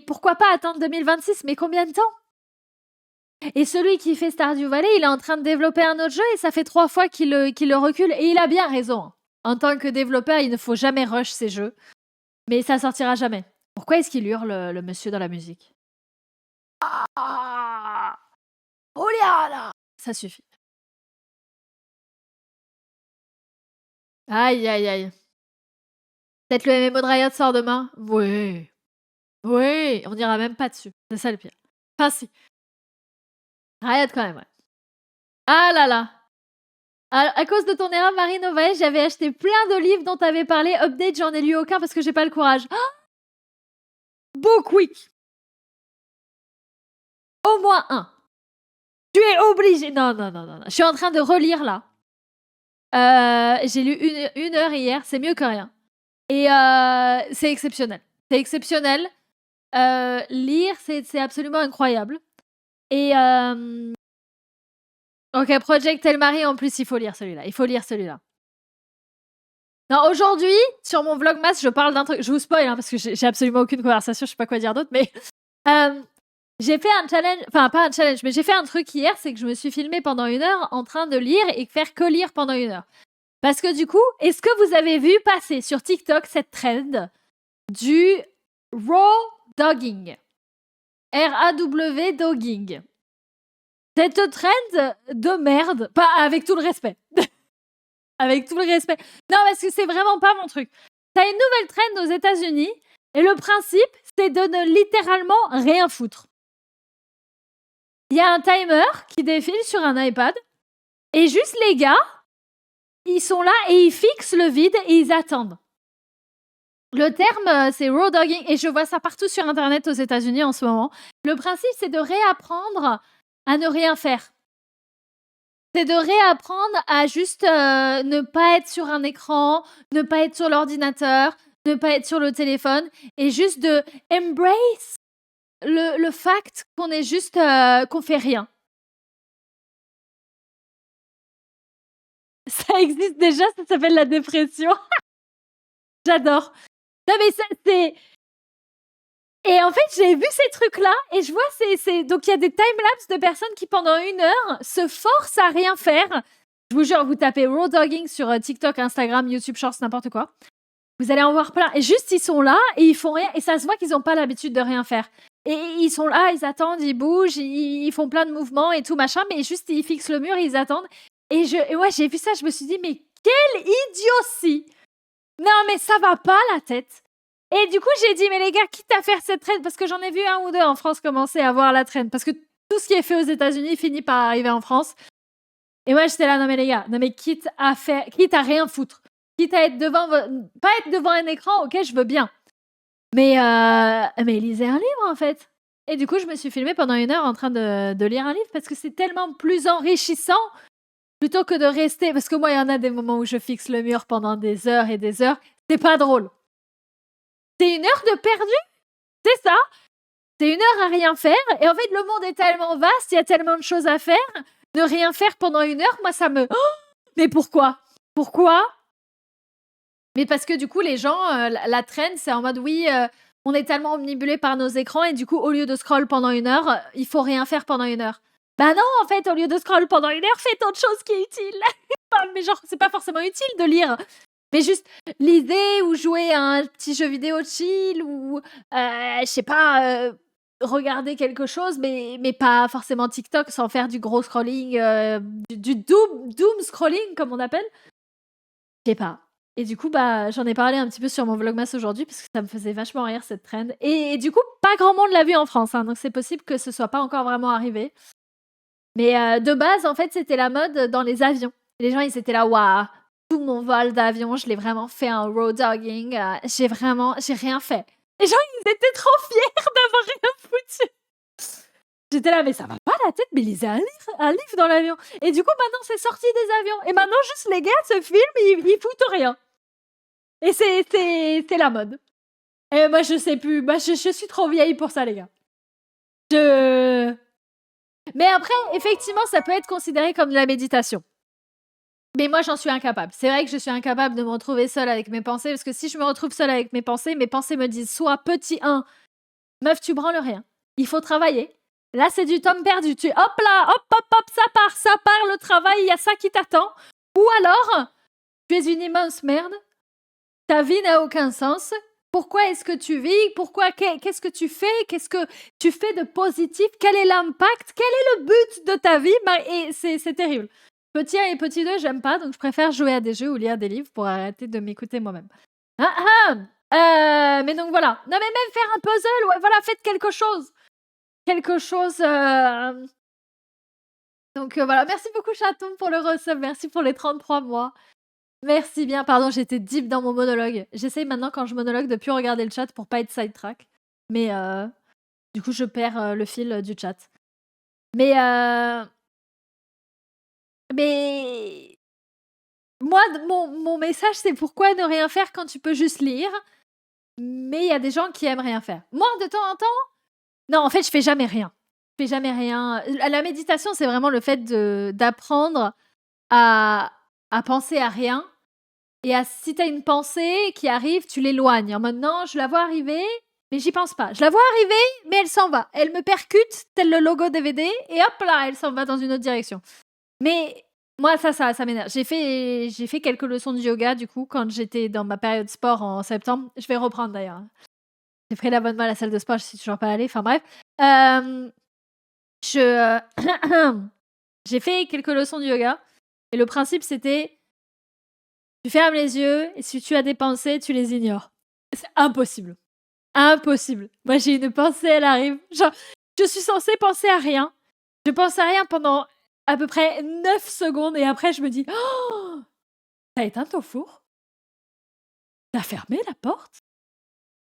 Pourquoi pas attendre 2026? Mais combien de temps? Et celui qui fait Stardew Valley, il est en train de développer un autre jeu et ça fait 3 fois qu'il le recule. Et il a bien raison. En tant que développeur, il ne faut jamais rush ses jeux. Mais ça sortira jamais. Pourquoi est-ce qu'il hurle, le monsieur dans la musique? Ah! Oliana! Ça suffit. Aïe, aïe, aïe. Peut-être le MMO de Riot sort demain? Oui. Oui, on n'ira même pas dessus. C'est ça le pire. Enfin, si. Riot quand même, ouais. Ah là là. À cause de ton erreur, Marie Novae, j'avais acheté plein de livres dont t'avais parlé. Update, j'en ai lu aucun parce que j'ai pas le courage. Ah, Book Week. Au moins un. Tu es obligé. Non, non, non, non, non. Je suis en train de relire là. J'ai lu une heure hier. C'est mieux que rien. Et c'est exceptionnel. C'est exceptionnel. Lire, c'est absolument incroyable. Et ok, Project Elmarie, en plus, il faut lire celui-là. Il faut lire celui-là. Non, aujourd'hui, sur mon Vlogmas, je parle d'un truc. Je vous spoil, hein, parce que j'ai absolument aucune conversation, je sais pas quoi dire d'autre, mais j'ai fait un challenge, enfin pas un challenge, mais j'ai fait un truc hier, c'est que je me suis filmée pendant 1 heure en train de lire et faire que lire pendant 1 heure. Parce que du coup, est-ce que vous avez vu passer sur TikTok cette trend du raw dogging? R-A-W dogging. Cette trend de merde, pas avec tout le respect. Avec tout le respect. Non, parce que c'est vraiment pas mon truc. T'as une nouvelle trend aux États-Unis et le principe, c'est de ne littéralement rien foutre. Il y a un timer qui défile sur un iPad et juste les gars, ils sont là et ils fixent le vide et ils attendent. Le terme, c'est raw dogging et je vois ça partout sur Internet aux États-Unis en ce moment. Le principe, c'est de réapprendre à ne rien faire. C'est de réapprendre à juste ne pas être sur un écran, ne pas être sur l'ordinateur, ne pas être sur le téléphone et juste de embrace le fact qu'on est juste qu'on fait rien. Ça existe déjà, ça s'appelle la dépression. J'adore. Non, mais ça, c'est. Et en fait, j'ai vu ces trucs-là et je vois donc il y a des timelapses de personnes qui pendant 1 heure se forcent à rien faire. Je vous jure, vous tapez raw dogging sur TikTok, Instagram, YouTube Shorts, n'importe quoi. Vous allez en voir plein. Et juste, ils sont là et ils font rien. Et ça se voit qu'ils n'ont pas l'habitude de rien faire. Et ils sont là, ils attendent, ils bougent, ils font plein de mouvements et tout machin, mais juste ils fixent le mur et ils attendent. Et ouais, j'ai vu ça, je me suis dit, mais quelle idiotie! Non, mais ça va pas la tête. Et du coup, j'ai dit, mais les gars, quitte à faire cette trend, parce que j'en ai vu 1 ou 2 en France commencer à voir la trend, parce que tout ce qui est fait aux États-Unis finit par arriver en France. Et moi, j'étais là, non, mais les gars, non, mais quitte à rien foutre, quitte à être pas être devant un écran, ok, je veux bien. Mais lisez un livre, en fait. Et du coup, je me suis filmée pendant 1 heure en train de lire un livre, parce que c'est tellement plus enrichissant plutôt que de rester. Parce que moi, il y en a des moments où je fixe le mur pendant des heures et des heures. C'est pas drôle. C'est 1 heure de perdu. C'est ça. C'est 1 heure à rien faire. Et en fait, le monde est tellement vaste, il y a tellement de choses à faire. Ne rien faire pendant 1 heure, moi, ça me... Oh, mais pourquoi? Pourquoi? Mais parce que du coup, les gens, la trend, c'est en mode, oui, on est tellement omnibulé par nos écrans et du coup, au lieu de scroll pendant 1 heure, il faut rien faire pendant 1 heure. Bah non, en fait, au lieu de scroll pendant 1 heure, faites autre chose qui est utile. Mais genre, c'est pas forcément utile de lire. Mais juste lisez ou jouez à un petit jeu vidéo chill ou, je sais pas, regarder quelque chose, mais pas forcément TikTok sans faire du gros scrolling, du doom scrolling comme on appelle. Je sais pas. Et du coup, bah, j'en ai parlé un petit peu sur mon vlogmas aujourd'hui parce que ça me faisait vachement rire cette trend. Et du coup, pas grand monde l'a vu en France, hein, donc c'est possible que ce soit pas encore vraiment arrivé. Mais de base, en fait, c'était la mode dans les avions. Les gens, ils étaient là, waouh, tout mon vol d'avion, je l'ai vraiment fait en road dogging. J'ai rien fait. Les gens, ils étaient trop fiers d'avoir rien foutu. J'étais là, mais ça va pas la tête, mais lisez un livre dans l'avion. Et du coup, maintenant, c'est sorti des avions. Et maintenant, juste les gars se filment, ils foutent rien. Et c'est la mode. Et moi, je sais plus. Moi, je suis trop vieille pour ça, les gars. Mais après, effectivement, ça peut être considéré comme de la méditation. Mais moi, j'en suis incapable. C'est vrai que je suis incapable de me retrouver seule avec mes pensées, parce que si je me retrouve seule avec mes pensées me disent soit petit 1, meuf, tu branles rien. Il faut travailler. Là, c'est du temps perdu. Hop là, hop, ça part, le travail, il y a ça qui t'attend. Ou alors, tu es une immense merde. Ta vie n'a aucun sens. Pourquoi est-ce que tu vis? Qu'est-ce que tu fais? Qu'est-ce que tu fais de positif? Quel est l'impact? Quel est le but de ta vie? Et c'est terrible. Petit 1 et petit 2, j'aime pas, donc je préfère jouer à des jeux ou lire des livres pour arrêter de m'écouter moi-même. Mais donc voilà. Non, mais même faire un puzzle, ouais, voilà, faites quelque chose. Donc voilà, merci beaucoup Chaton pour le resub, merci pour les 33 mois. Merci bien, pardon, j'étais deep dans mon monologue. J'essaye maintenant quand je monologue de plus regarder le chat pour pas être sidetrack. Mais du coup, je perds le fil du chat. Mais moi, mon message, c'est pourquoi ne rien faire quand tu peux juste lire. Mais il y a des gens qui aiment rien faire. Moi, de temps en temps, non, en fait, je fais jamais rien. Je fais jamais rien. La méditation, c'est vraiment le fait d'apprendre à penser à rien. Et si t'as une pensée qui arrive, tu l'éloignes. En mode non, je la vois arriver, mais j'y pense pas. Je la vois arriver, mais elle s'en va. Elle me percute, tel le logo DVD, et hop là, elle s'en va dans une autre direction. Mais moi, ça m'énerve. J'ai fait quelques leçons de yoga, du coup, quand j'étais dans ma période sport en septembre. Je vais reprendre d'ailleurs. J'ai pris l'abonnement à la salle de sport, je suis toujours pas allée. Enfin bref. J'ai fait quelques leçons de yoga. Et le principe, c'était tu fermes les yeux et si tu as des pensées, tu les ignores. C'est impossible. Impossible. Moi, j'ai une pensée, elle arrive. Genre, je suis censée penser à rien. Je pense à rien pendant à peu près 9 secondes et après, je me dis oh, t'as éteint ton four? T'as fermé la porte?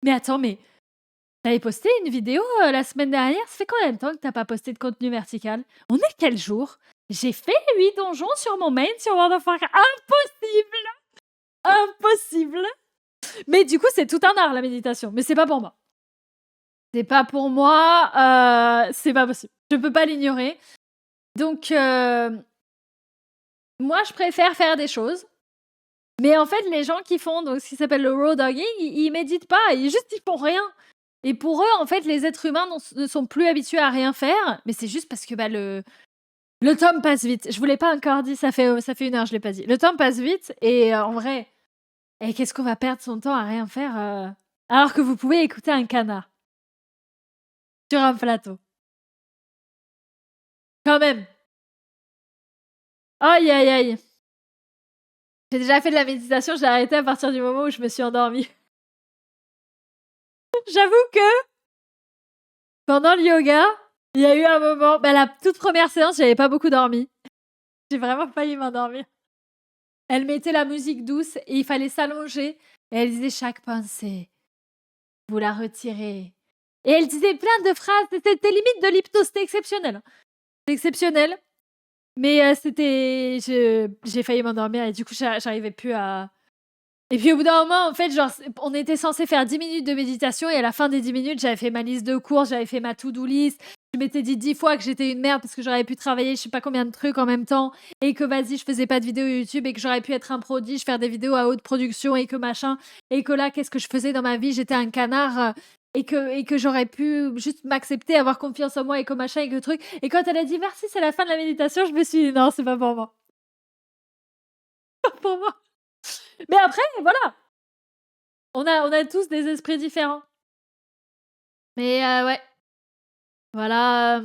Mais attends, mais t'avais posté une vidéo la semaine dernière? Ça fait combien de temps que t'as pas posté de contenu vertical? On est quel jour? J'ai fait 8 donjons sur mon main sur World of Warcraft. Impossible. Mais du coup, c'est tout un art, la méditation. Mais c'est pas pour moi. C'est pas pour moi. C'est pas possible. Je peux pas l'ignorer. Donc, moi, je préfère faire des choses. Mais en fait, les gens qui font donc, ce qui s'appelle le raw dogging, ils méditent pas, ils font rien. Et pour eux, en fait, les êtres humains ne sont plus habitués à rien faire. Mais c'est juste parce que le temps passe vite. Je vous l'ai pas encore dit, ça fait 1 heure, je l'ai pas dit. Le temps passe vite et en vrai, qu'est-ce qu'on va perdre son temps à rien faire alors que vous pouvez écouter un canard sur un plateau. Quand même. Aïe, aïe, aïe. J'ai déjà fait de la méditation, j'ai arrêté à partir du moment où je me suis endormie. J'avoue que pendant le yoga, il y a eu un moment, la toute première séance, j'avais pas beaucoup dormi. J'ai vraiment failli m'endormir. Elle mettait la musique douce et il fallait s'allonger. Et elle disait chaque pensée, vous la retirez. Et elle disait plein de phrases. C'était limite de l'hypnose. C'était exceptionnel. C'était exceptionnel. Mais j'ai failli m'endormir et du coup, j'arrivais plus à. Et puis au bout d'un moment, en fait, genre, on était censé faire 10 minutes de méditation et à la fin des 10 minutes, j'avais fait ma liste de courses, j'avais fait ma to-do list. Je m'étais dit 10 fois que j'étais une merde parce que j'aurais pu travailler je sais pas combien de trucs en même temps et que vas-y, je faisais pas de vidéos YouTube et que j'aurais pu être un prodige, faire des vidéos à haute production et que machin. Et que là, qu'est-ce que je faisais dans ma vie? J'étais un canard et que j'aurais pu juste m'accepter, avoir confiance en moi et que machin et que truc. Et quand elle a dit merci, c'est la fin de la méditation, je me suis dit non, c'est pas pour moi. Pas pour moi. Mais après, voilà. On a tous des esprits différents. Mais ouais. Voilà.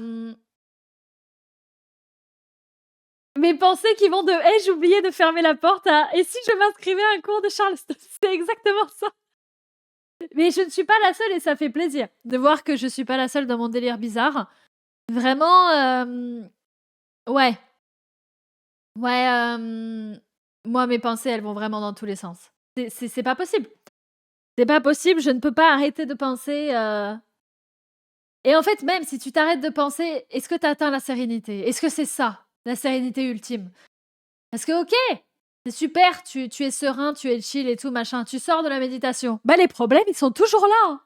Mes pensées qui vont de hey, j'ai oublié de fermer la porte à et si je m'inscrivais à un cours de Charleston? C'est exactement ça. Mais je ne suis pas la seule et ça fait plaisir de voir que je suis pas la seule dans mon délire bizarre. Vraiment, ouais. Ouais, moi, mes pensées, elles vont vraiment dans tous les sens. C'est pas possible. C'est pas possible, je ne peux pas arrêter de penser. Et en fait, même si tu t'arrêtes de penser, est-ce que tu as atteint la sérénité? Est-ce que c'est ça, la sérénité ultime? Parce que, ok, c'est super, tu es serein, tu es chill et tout, machin, tu sors de la méditation. Les problèmes, ils sont toujours là. Hein.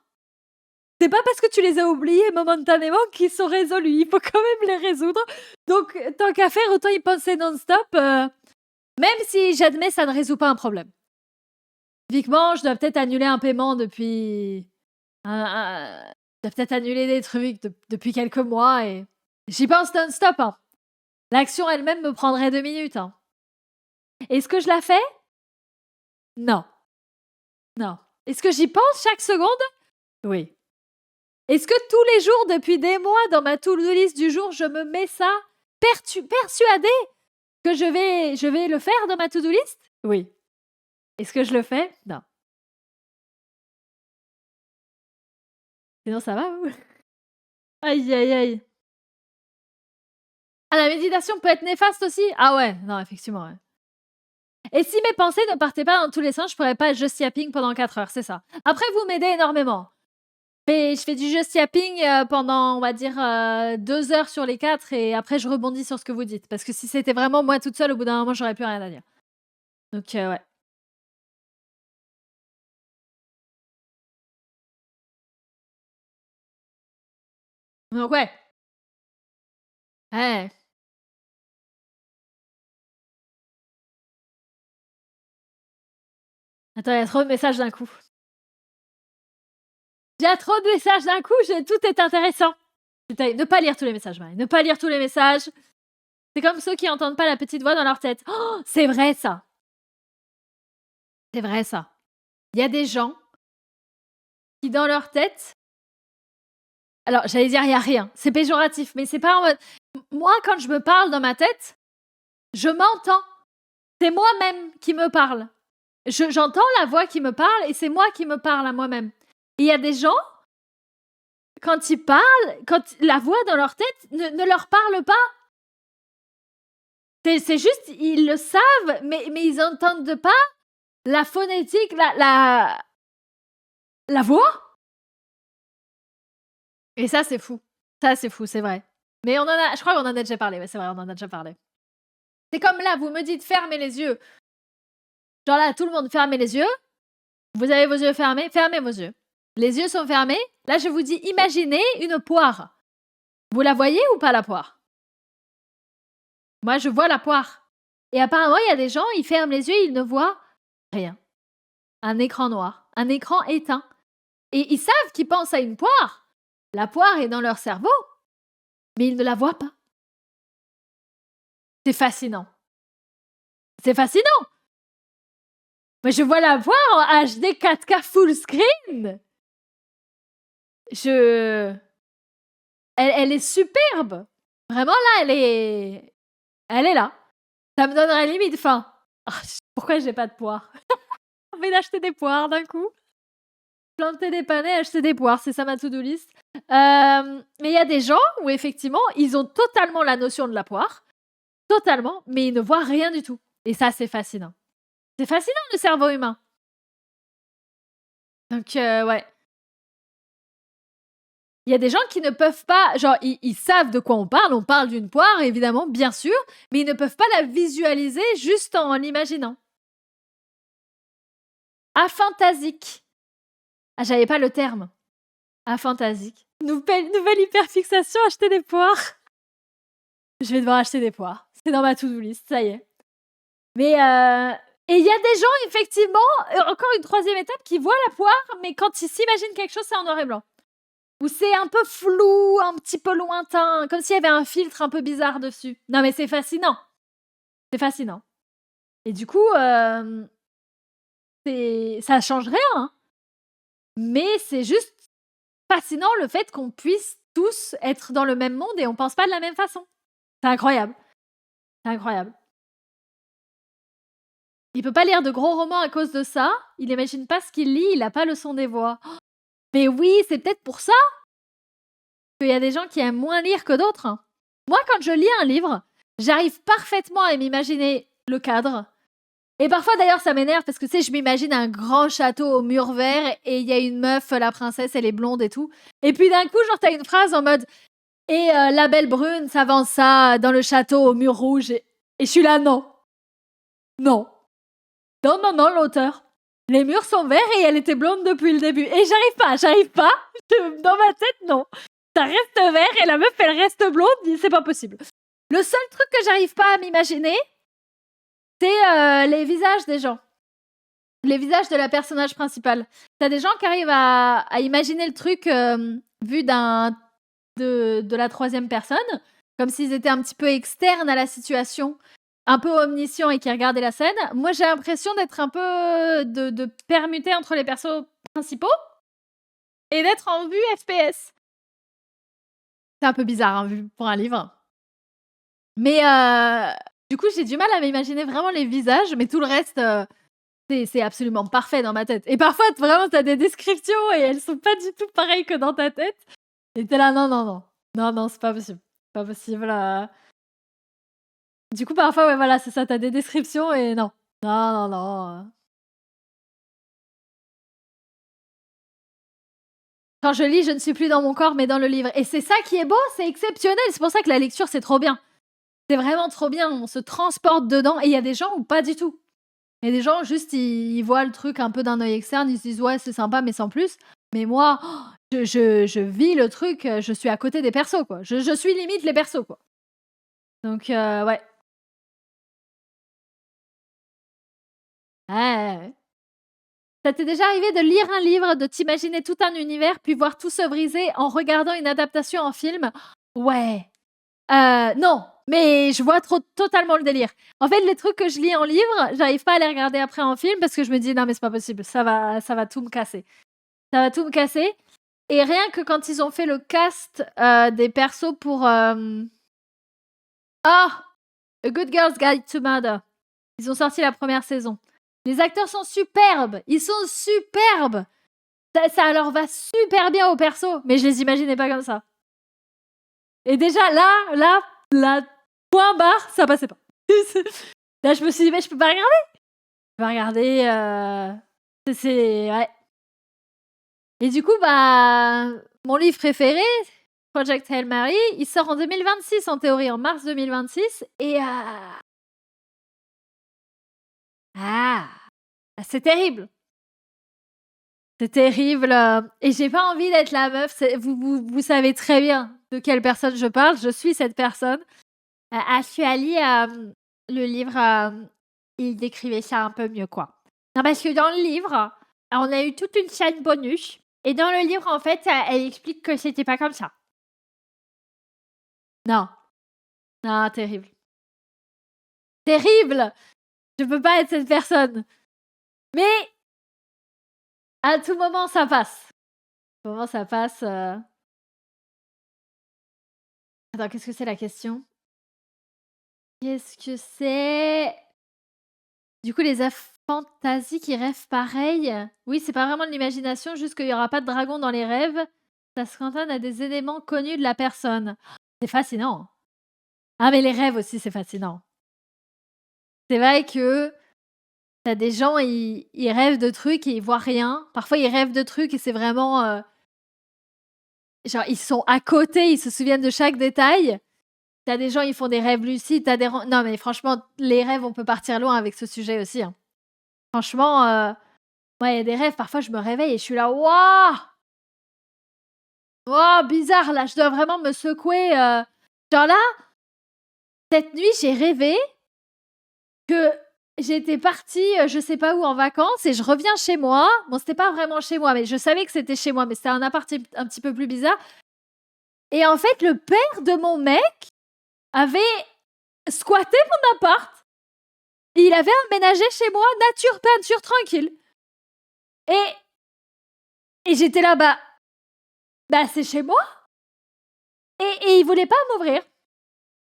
C'est pas parce que tu les as oubliés momentanément qu'ils sont résolus. Il faut quand même les résoudre. Donc, tant qu'à faire, autant y penser non-stop. Même si j'admets, ça ne résout pas un problème. Typiquement, je dois peut-être annuler un paiement depuis. Je dois peut-être annuler des trucs depuis quelques mois et. J'y pense non-stop. Hein. L'action elle-même me prendrait 2 minutes. Hein. Est-ce que je la fais? Non. Non. Est-ce que j'y pense chaque seconde? Oui. Est-ce que tous les jours, depuis des mois, dans ma to-do list du jour, je me mets ça persuadée que je vais le faire dans ma to-do list? Oui. Est-ce que je le fais? Non. Sinon, ça va, vous? Aïe, aïe, aïe. Ah, la méditation peut être néfaste aussi? Ah ouais, non, effectivement, ouais. Et si mes pensées ne partaient pas dans tous les sens, je pourrais pas just yapping pendant 4 heures, c'est ça. Après, vous m'aidez énormément. Mais je fais du just yapping pendant, on va dire, 2 heures sur les 4 et après, je rebondis sur ce que vous dites. Parce que si c'était vraiment moi toute seule, au bout d'un moment, j'aurais plus rien à dire. Donc, ouais. Donc, ouais. Ouais. Attends, il y a trop de messages d'un coup. Il y a trop de messages d'un coup, tout est intéressant. Ne pas lire tous les messages, Marie. Ne pas lire tous les messages. C'est comme ceux qui entendent pas la petite voix dans leur tête. Oh, c'est vrai ça. C'est vrai ça. Il y a des gens qui, dans leur tête, alors j'allais dire il y a rien, c'est péjoratif, mais c'est pas en mode. Moi, quand je me parle dans ma tête, je m'entends. C'est moi-même qui me parle. J'entends la voix qui me parle et c'est moi qui me parle à moi-même. Et il y a des gens, quand ils parlent, quand la voix dans leur tête ne leur parle pas. C'est juste, ils le savent, mais ils n'entendent pas la phonétique, la voix. Et ça, c'est fou. Ça, c'est fou, c'est vrai. Mais je crois qu'on en a déjà parlé. Ouais, c'est vrai, on en a déjà parlé. C'est comme là, vous me dites fermez les yeux. Genre là, tout le monde fermez les yeux. Vous avez vos yeux fermés, fermez vos yeux. Les yeux sont fermés. Là, je vous dis imaginez une poire. Vous la voyez ou pas la poire? Moi, je vois la poire. Et apparemment, il y a des gens, ils ferment les yeux, ils ne voient rien. Un écran noir, un écran éteint. Et ils savent qu'ils pensent à une poire. La poire est dans leur cerveau, mais ils ne la voient pas. C'est fascinant. C'est fascinant. Moi, je vois la poire en HD 4K full screen. Elle est superbe. Vraiment, là, elle est là. Ça me donnerait limite faim. Ah, pourquoi j'ai pas de poire? J'ai envie d'acheter des poires d'un coup. Planter des panais, acheter des poires, c'est ça ma to-do list. Mais il y a des gens où effectivement, ils ont totalement la notion de la poire, totalement, mais ils ne voient rien du tout. Et ça, c'est fascinant. C'est fascinant le cerveau humain. Donc, ouais. Il y a des gens qui ne peuvent pas, genre, ils savent de quoi on parle d'une poire, évidemment, bien sûr, mais ils ne peuvent pas la visualiser juste en l'imaginant. Aphantasique. Ah, j'avais pas le terme. Aphantasique. Nouvelle hyperfixation, acheter des poires. Je vais devoir acheter des poires. C'est dans ma to-do list, ça y est. Mais, et il y a des gens, effectivement, encore une troisième étape, qui voient la poire, mais quand ils s'imaginent quelque chose, c'est en noir et blanc. Ou c'est un peu flou, un petit peu lointain, comme s'il y avait un filtre un peu bizarre dessus. Non, mais c'est fascinant. C'est fascinant. Et du coup, ça change rien, hein. Mais c'est juste fascinant le fait qu'on puisse tous être dans le même monde et on pense pas de la même façon. C'est incroyable. C'est incroyable. Il peut pas lire de gros romans à cause de ça. Il n'imagine pas ce qu'il lit, il a pas le son des voix. Oh, mais oui, c'est peut-être pour ça qu'il y a des gens qui aiment moins lire que d'autres. Moi, quand je lis un livre, j'arrive parfaitement à m'imaginer le cadre. Et parfois, d'ailleurs, ça m'énerve parce que, tu sais, je m'imagine un grand château au mur vert et il y a une meuf, la princesse, elle est blonde et tout. Et puis d'un coup, genre, t'as une phrase en mode « Et la belle brune s'avança dans le château au mur rouge. » Et je suis là, non. Non. Non, l'auteur. Les murs sont verts et elle était blonde depuis le début. Et j'arrive pas. Dans ma tête, non. Ça reste vert et la meuf, elle reste blonde, c'est pas possible. Le seul truc que j'arrive pas à m'imaginer, c'est les visages des gens. Les visages de la personnage principale. T'as des gens qui arrivent à imaginer le truc vu de la troisième personne, comme s'ils étaient un petit peu externes à la situation, un peu omniscients et qui regardaient la scène. Moi, j'ai l'impression d'être un peu de permuter entre les persos principaux et d'être en vue FPS. C'est un peu bizarre, hein, vu pour un livre. Mais du coup, j'ai du mal à m'imaginer vraiment les visages, mais tout le reste, c'est absolument parfait dans ma tête. Et parfois, vraiment, t'as des descriptions et elles sont pas du tout pareilles que dans ta tête. Et t'es là, non, c'est pas possible. Pas possible. Du coup, parfois, ouais, voilà, c'est ça, t'as des descriptions et non. Non. Quand je lis, je ne suis plus dans mon corps, mais dans le livre. Et c'est ça qui est beau, c'est exceptionnel. C'est pour ça que la lecture, c'est trop bien. C'est vraiment trop bien. On se transporte dedans. Et il y a des gens où pas du tout. Il y a des gens, juste, ils voient le truc un peu d'un œil externe. Ils se disent, ouais, c'est sympa, mais sans plus. Mais moi, je vis le truc. Je suis à côté des persos, quoi. Je suis limite les persos, quoi. Donc, ouais. Ouais. Ça t'est déjà arrivé de lire un livre, de t'imaginer tout un univers, puis voir tout se briser en regardant une adaptation en film? Ouais. Non, mais je vois totalement le délire. En fait, les trucs que je lis en livre, j'arrive pas à les regarder après en film parce que je me dis: «Non, mais c'est pas possible, ça va tout me casser. Ça va tout me casser» et rien que quand ils ont fait le cast, des persos pour, A Good Girl's Guide to Murder. Ils ont sorti la première saison. Les acteurs sont superbes, ils sont superbes. Ça leur va super bien aux persos, mais je les imaginais pas comme ça. Et déjà là, point barre, ça passait pas. Là, je me suis dit, mais je peux pas regarder. Je peux pas regarder. Ouais. Et du coup, bah, mon livre préféré, Project Hail Mary, il sort en 2026 en théorie, en mars 2026. Et c'est terrible. C'est terrible. Et j'ai pas envie d'être la meuf. Vous savez très bien de quelle personne je parle. Je suis cette personne. Actually, le livre, il décrivait ça un peu mieux, quoi. Non, parce que dans le livre, on a eu toute une scène bonus et dans le livre, en fait, elle explique que c'était pas comme ça. Non, non, terrible. Terrible! Je peux pas être cette personne. Mais à tout moment, ça passe. À tout moment, ça passe, Attends, qu'est-ce que c'est la question? Qu'est-ce que c'est? Du coup, les fantasies qui rêvent pareil? Oui, c'est pas vraiment de l'imagination, juste qu'il y aura pas de dragon dans les rêves. Ça se cantonne à des éléments connus de la personne. C'est fascinant. Ah, mais les rêves aussi, c'est fascinant. C'est vrai que tu as des gens, ils rêvent de trucs et ils voient rien. Parfois, ils rêvent de trucs et c'est vraiment, genre, ils sont à côté, ils se souviennent de chaque détail. Tu as des gens, ils font des rêves lucides, tu as des ren non, mais franchement, les rêves, on peut partir loin avec ce sujet aussi, hein. Franchement, moi, il y a des rêves, parfois, je me réveille et je suis là: «Waouh! Waouh, bizarre, là, je dois vraiment me secouer», genre là, cette nuit, j'ai rêvé que j'étais partie, je sais pas où en vacances et je reviens chez moi. Bon, c'était pas vraiment chez moi, mais je savais que c'était chez moi, mais c'était un appart un petit peu plus bizarre et en fait, le père de mon mec avait squatté mon appart et il avait emménagé chez moi, nature, peinture, tranquille et j'étais là: «Bah, c'est chez moi» et il voulait pas m'ouvrir.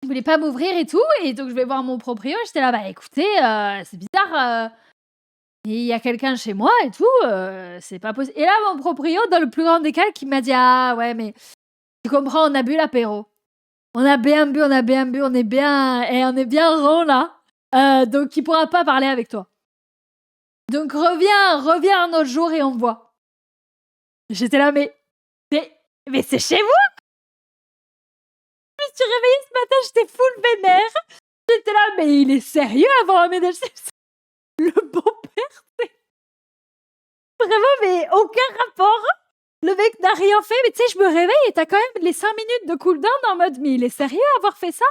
Il voulait pas m'ouvrir et tout et donc je vais voir mon proprio, j'étais là: «Bah, écoutez, c'est bizarre, il y a quelqu'un chez moi et tout, c'est pas possi» et là, mon proprio, dans le plus grand des cas, qui m'a dit: «Ah ouais, mais tu comprends, on a bu l'apéro. On a bien bu, on a bien bu, on est bien rond là, donc il pourra pas parler avec toi. Donc reviens un autre jour et on voit». J'étais là: «Mais c'est chez vous?» Je me suis réveillée ce matin, j'étais full vénère. J'étais là: «Mais il est sérieux à avoir emménagé?» Le beau-père, c'est vraiment, mais aucun rapport. Le mec n'a rien fait, mais tu sais, je me réveille et tu as quand même les 5 minutes de cooldown en mode: «Mais il est sérieux à avoir fait ça?»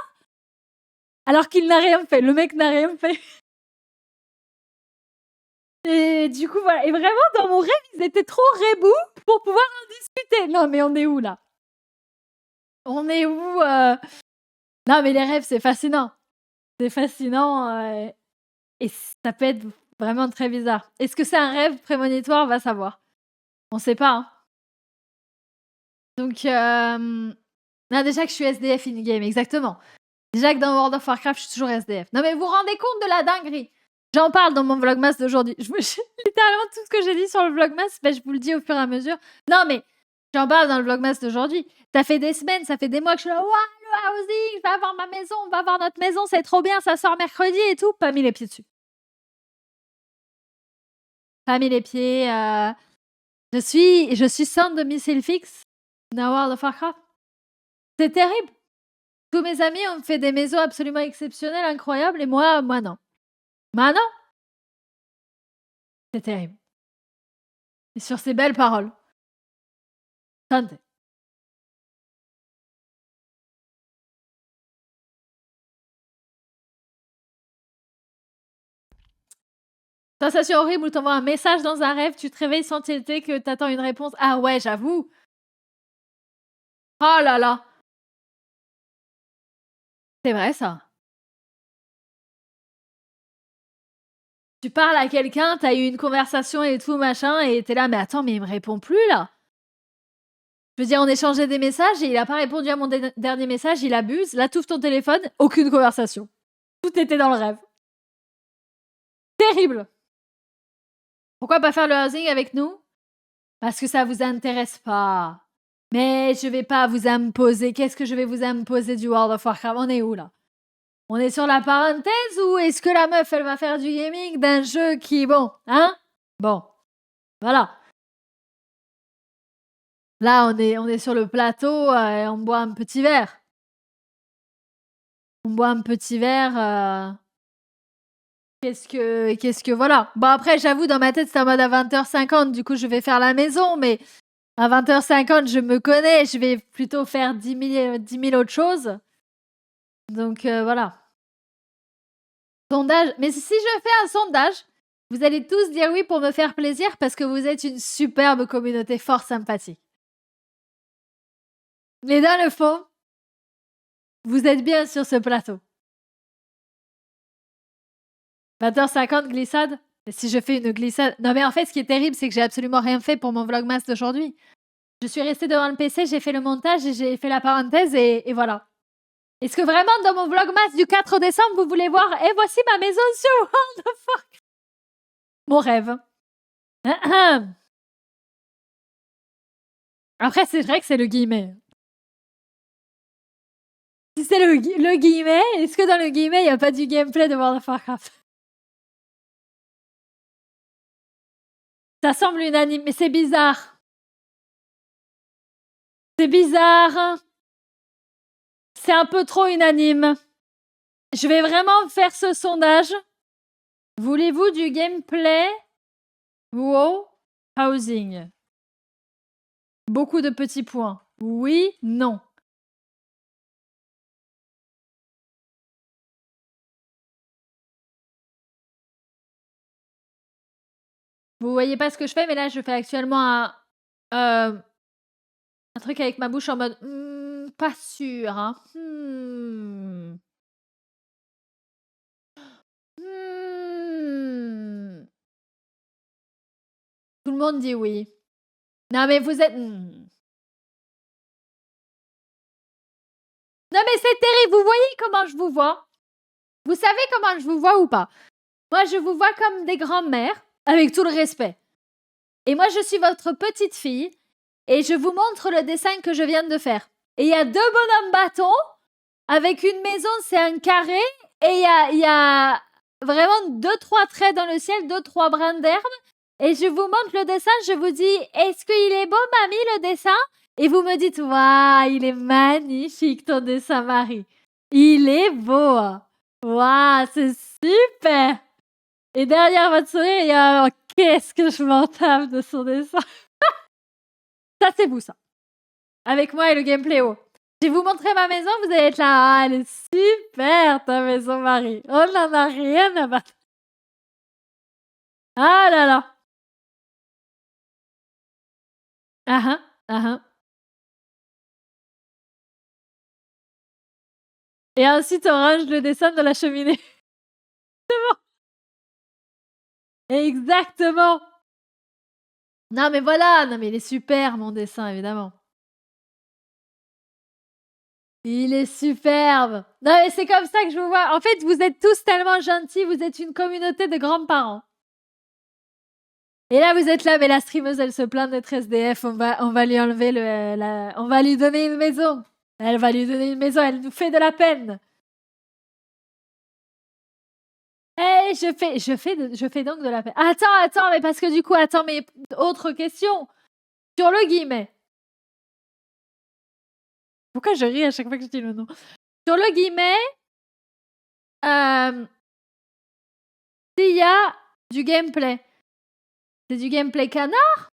Alors qu'il n'a rien fait, le mec n'a rien fait. Et du coup, voilà et vraiment dans mon rêve, ils étaient trop rebous pour pouvoir en discuter. Non, mais on est où là? On est où, Non, mais les rêves, c'est fascinant. C'est fascinant, et ça peut être vraiment très bizarre. Est-ce que c'est un rêve prémonitoire? Va savoir. On sait pas, hein. Donc non, déjà que je suis SDF in game, exactement. Déjà que dans World of Warcraft, je suis toujours SDF. Non, mais vous vous rendez compte de la dinguerie? J'en parle dans mon vlogmas d'aujourd'hui. Littéralement tout ce que j'ai dit sur le vlogmas, je vous le dis au fur et à mesure. Non, mais j'en parle dans le vlogmas d'aujourd'hui. Ça fait des semaines, ça fait des mois que je suis là: «Waouh, le housing, je vais avoir ma maison, on va avoir notre maison, c'est trop bien, ça sort mercredi et tout». Pas mis les pieds dessus. Pas mis les pieds, je suis sans domicile fixe dans World of Warcraft. C'est terrible. Tous mes amis ont fait des maisons absolument exceptionnelles, incroyables et moi non. Moi non, c'est terrible. Et sur ces belles paroles, santé. Sensation horrible où t'envoies un message dans un rêve, tu te réveilles sans tilter que t'attends une réponse. Ah ouais, j'avoue. Oh là là, c'est vrai ça. Tu parles à quelqu'un, tu as eu une conversation et tout machin et tu es là: «Mais attends, mais il me répond plus là». Je veux dire, on échangeait des messages et il a pas répondu à mon dernier message, il abuse. Là, tu ouvres ton téléphone, aucune conversation. Tout était dans le rêve. Terrible. Pourquoi pas faire le housing avec nous? Parce que ça vous intéresse pas. Mais je vais pas vous imposer. Qu'est-ce que je vais vous imposer du World of Warcraft? On est où là? On est sur la parenthèse ou est-ce que la meuf, elle va faire du gaming d'un jeu qui, bon, hein? Bon, voilà. Là, on est sur le plateau et on boit un petit verre. On boit un petit verre. Qu'est-ce que voilà. Bon après, j'avoue, dans ma tête, c'est en mode à 20h50. Du coup, je vais faire la maison, mais à 20h50, je me connais. Je vais plutôt faire 10 000 autres choses. Donc voilà. Sondage. Mais si je fais un sondage, vous allez tous dire oui pour me faire plaisir parce que vous êtes une superbe communauté fort sympathique. Mais dans le fond, vous êtes bien sur ce plateau. 20h50 glissade. Mais si je fais une glissade... Non mais en fait, ce qui est terrible, c'est que j'ai absolument rien fait pour mon vlogmas d'aujourd'hui. Je suis restée devant le PC, j'ai fait le montage et j'ai fait la parenthèse et voilà. Est-ce que vraiment dans mon vlogmas du 4 décembre, vous voulez voir « Et voici ma maison sur World of Warcraft !» Mon rêve. Après, c'est vrai que c'est le guillemet. Si c'est le guillemet, est-ce que dans le guillemet, il n'y a pas du gameplay de World of Warcraft? Ça semble unanime, mais c'est bizarre. C'est bizarre. C'est un peu trop unanime. Je vais vraiment faire ce sondage. Voulez-vous du gameplay WoW Housing? Beaucoup de petits points. Oui, non. Vous voyez pas ce que je fais, mais là, je fais actuellement un truc avec ma bouche en mode pas sûr. Hein. Tout le monde dit oui. Non, mais vous êtes... Non, mais c'est terrible. Vous voyez comment je vous vois? Vous savez comment je vous vois ou pas? Moi, je vous vois comme des grands-mères, avec tout le respect. Et moi, je suis votre petite fille, et je vous montre le dessin que je viens de faire. Et il y a 2 bonhommes bâtons, avec une maison, c'est un carré, et il y a vraiment 2-3 traits dans le ciel, 2-3 brins d'herbe. Et je vous montre le dessin, je vous dis, est-ce qu'il est beau, mamie, le dessin? Et vous me dites, waouh, il est magnifique ton dessin, Marie. Il est beau. Waouh, c'est super. Et derrière votre sourire, il y a qu'est-ce que je m'en tape de son dessin. Ça, c'est vous, ça. Avec moi et le gameplay haut. Je vais vous montrer ma maison, vous allez être là. Ah, elle est super, ta maison, Marie. On n'en a rien à battre. Ah là là. Ah ah, ah ah. Et ensuite, on range le dessin de la cheminée. Exactement. Non, mais voilà. Non, mais il est super, mon dessin, évidemment. Il est superbe. Non, mais c'est comme ça que je vous vois. En fait, vous êtes tous tellement gentils. Vous êtes une communauté de grands-parents. Et là, vous êtes là, mais la streameuse, elle se plaint d'être SDF. On va lui enlever on va lui donner une maison. Elle va lui donner une maison. Elle nous fait de la peine. Eh, je fais donc de la peine. Attends, mais parce que du coup, attends, mais autre question. Sur le guillemet. Pourquoi je ris à chaque fois que je dis le nom? Sur le guillemet, s'il y a du gameplay. C'est du gameplay canard?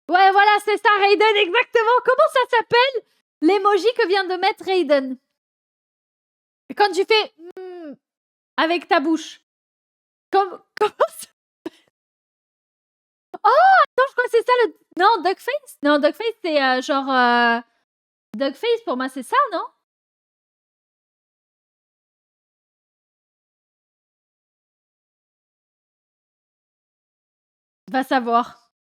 Ouais, voilà, c'est ça, Raiden, exactement. Comment ça s'appelle l'emoji que vient de mettre Raiden? Quand tu fais avec ta bouche. Comment ça? Oh, attends, je crois que c'est ça le... Non, Duckface? Non, Duckface, c'est genre... Duckface, pour moi, c'est ça, non? Va savoir.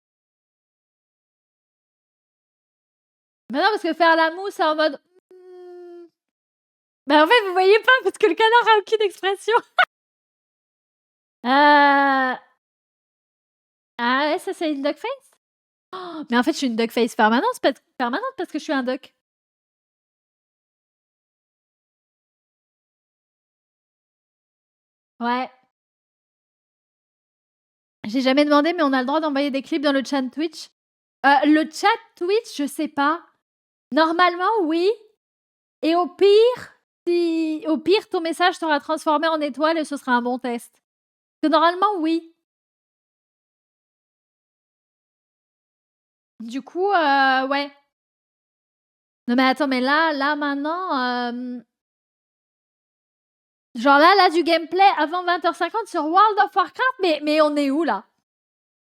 Mais non, parce que faire la moue, c'est en mode... Bah en fait, vous voyez pas, parce que le canard a aucune expression. Ah ouais, ça c'est une duckface? Oh, mais en fait, je suis une duckface permanente parce que je suis un duck. Ouais. J'ai jamais demandé, mais on a le droit d'envoyer des clips dans le chat Twitch. Le chat Twitch, je sais pas. Normalement, oui. Et au pire, ton message sera transformé en étoile et ce sera un bon test. Que normalement, oui. Du coup, ouais. Non mais attends, mais là maintenant, Genre là, du gameplay avant 20h50 sur World of Warcraft, mais on est où là?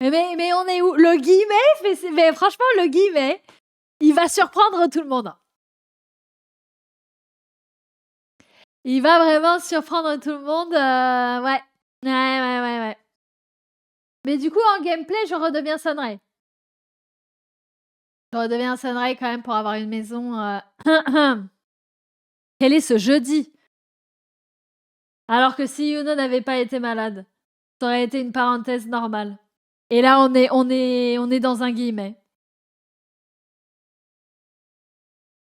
Mais on est où? Le guillemet, mais franchement, le guillemet, il va surprendre tout le monde. Il va vraiment surprendre tout le monde. Ouais. Ouais. Mais du coup, en gameplay, je redeviens Sunray. Je redeviens Sunray quand même pour avoir une maison. Quel est ce jeudi? Alors que si Yuno n'avait pas été malade, ça aurait été une parenthèse normale. Et là, on est dans un guillemet.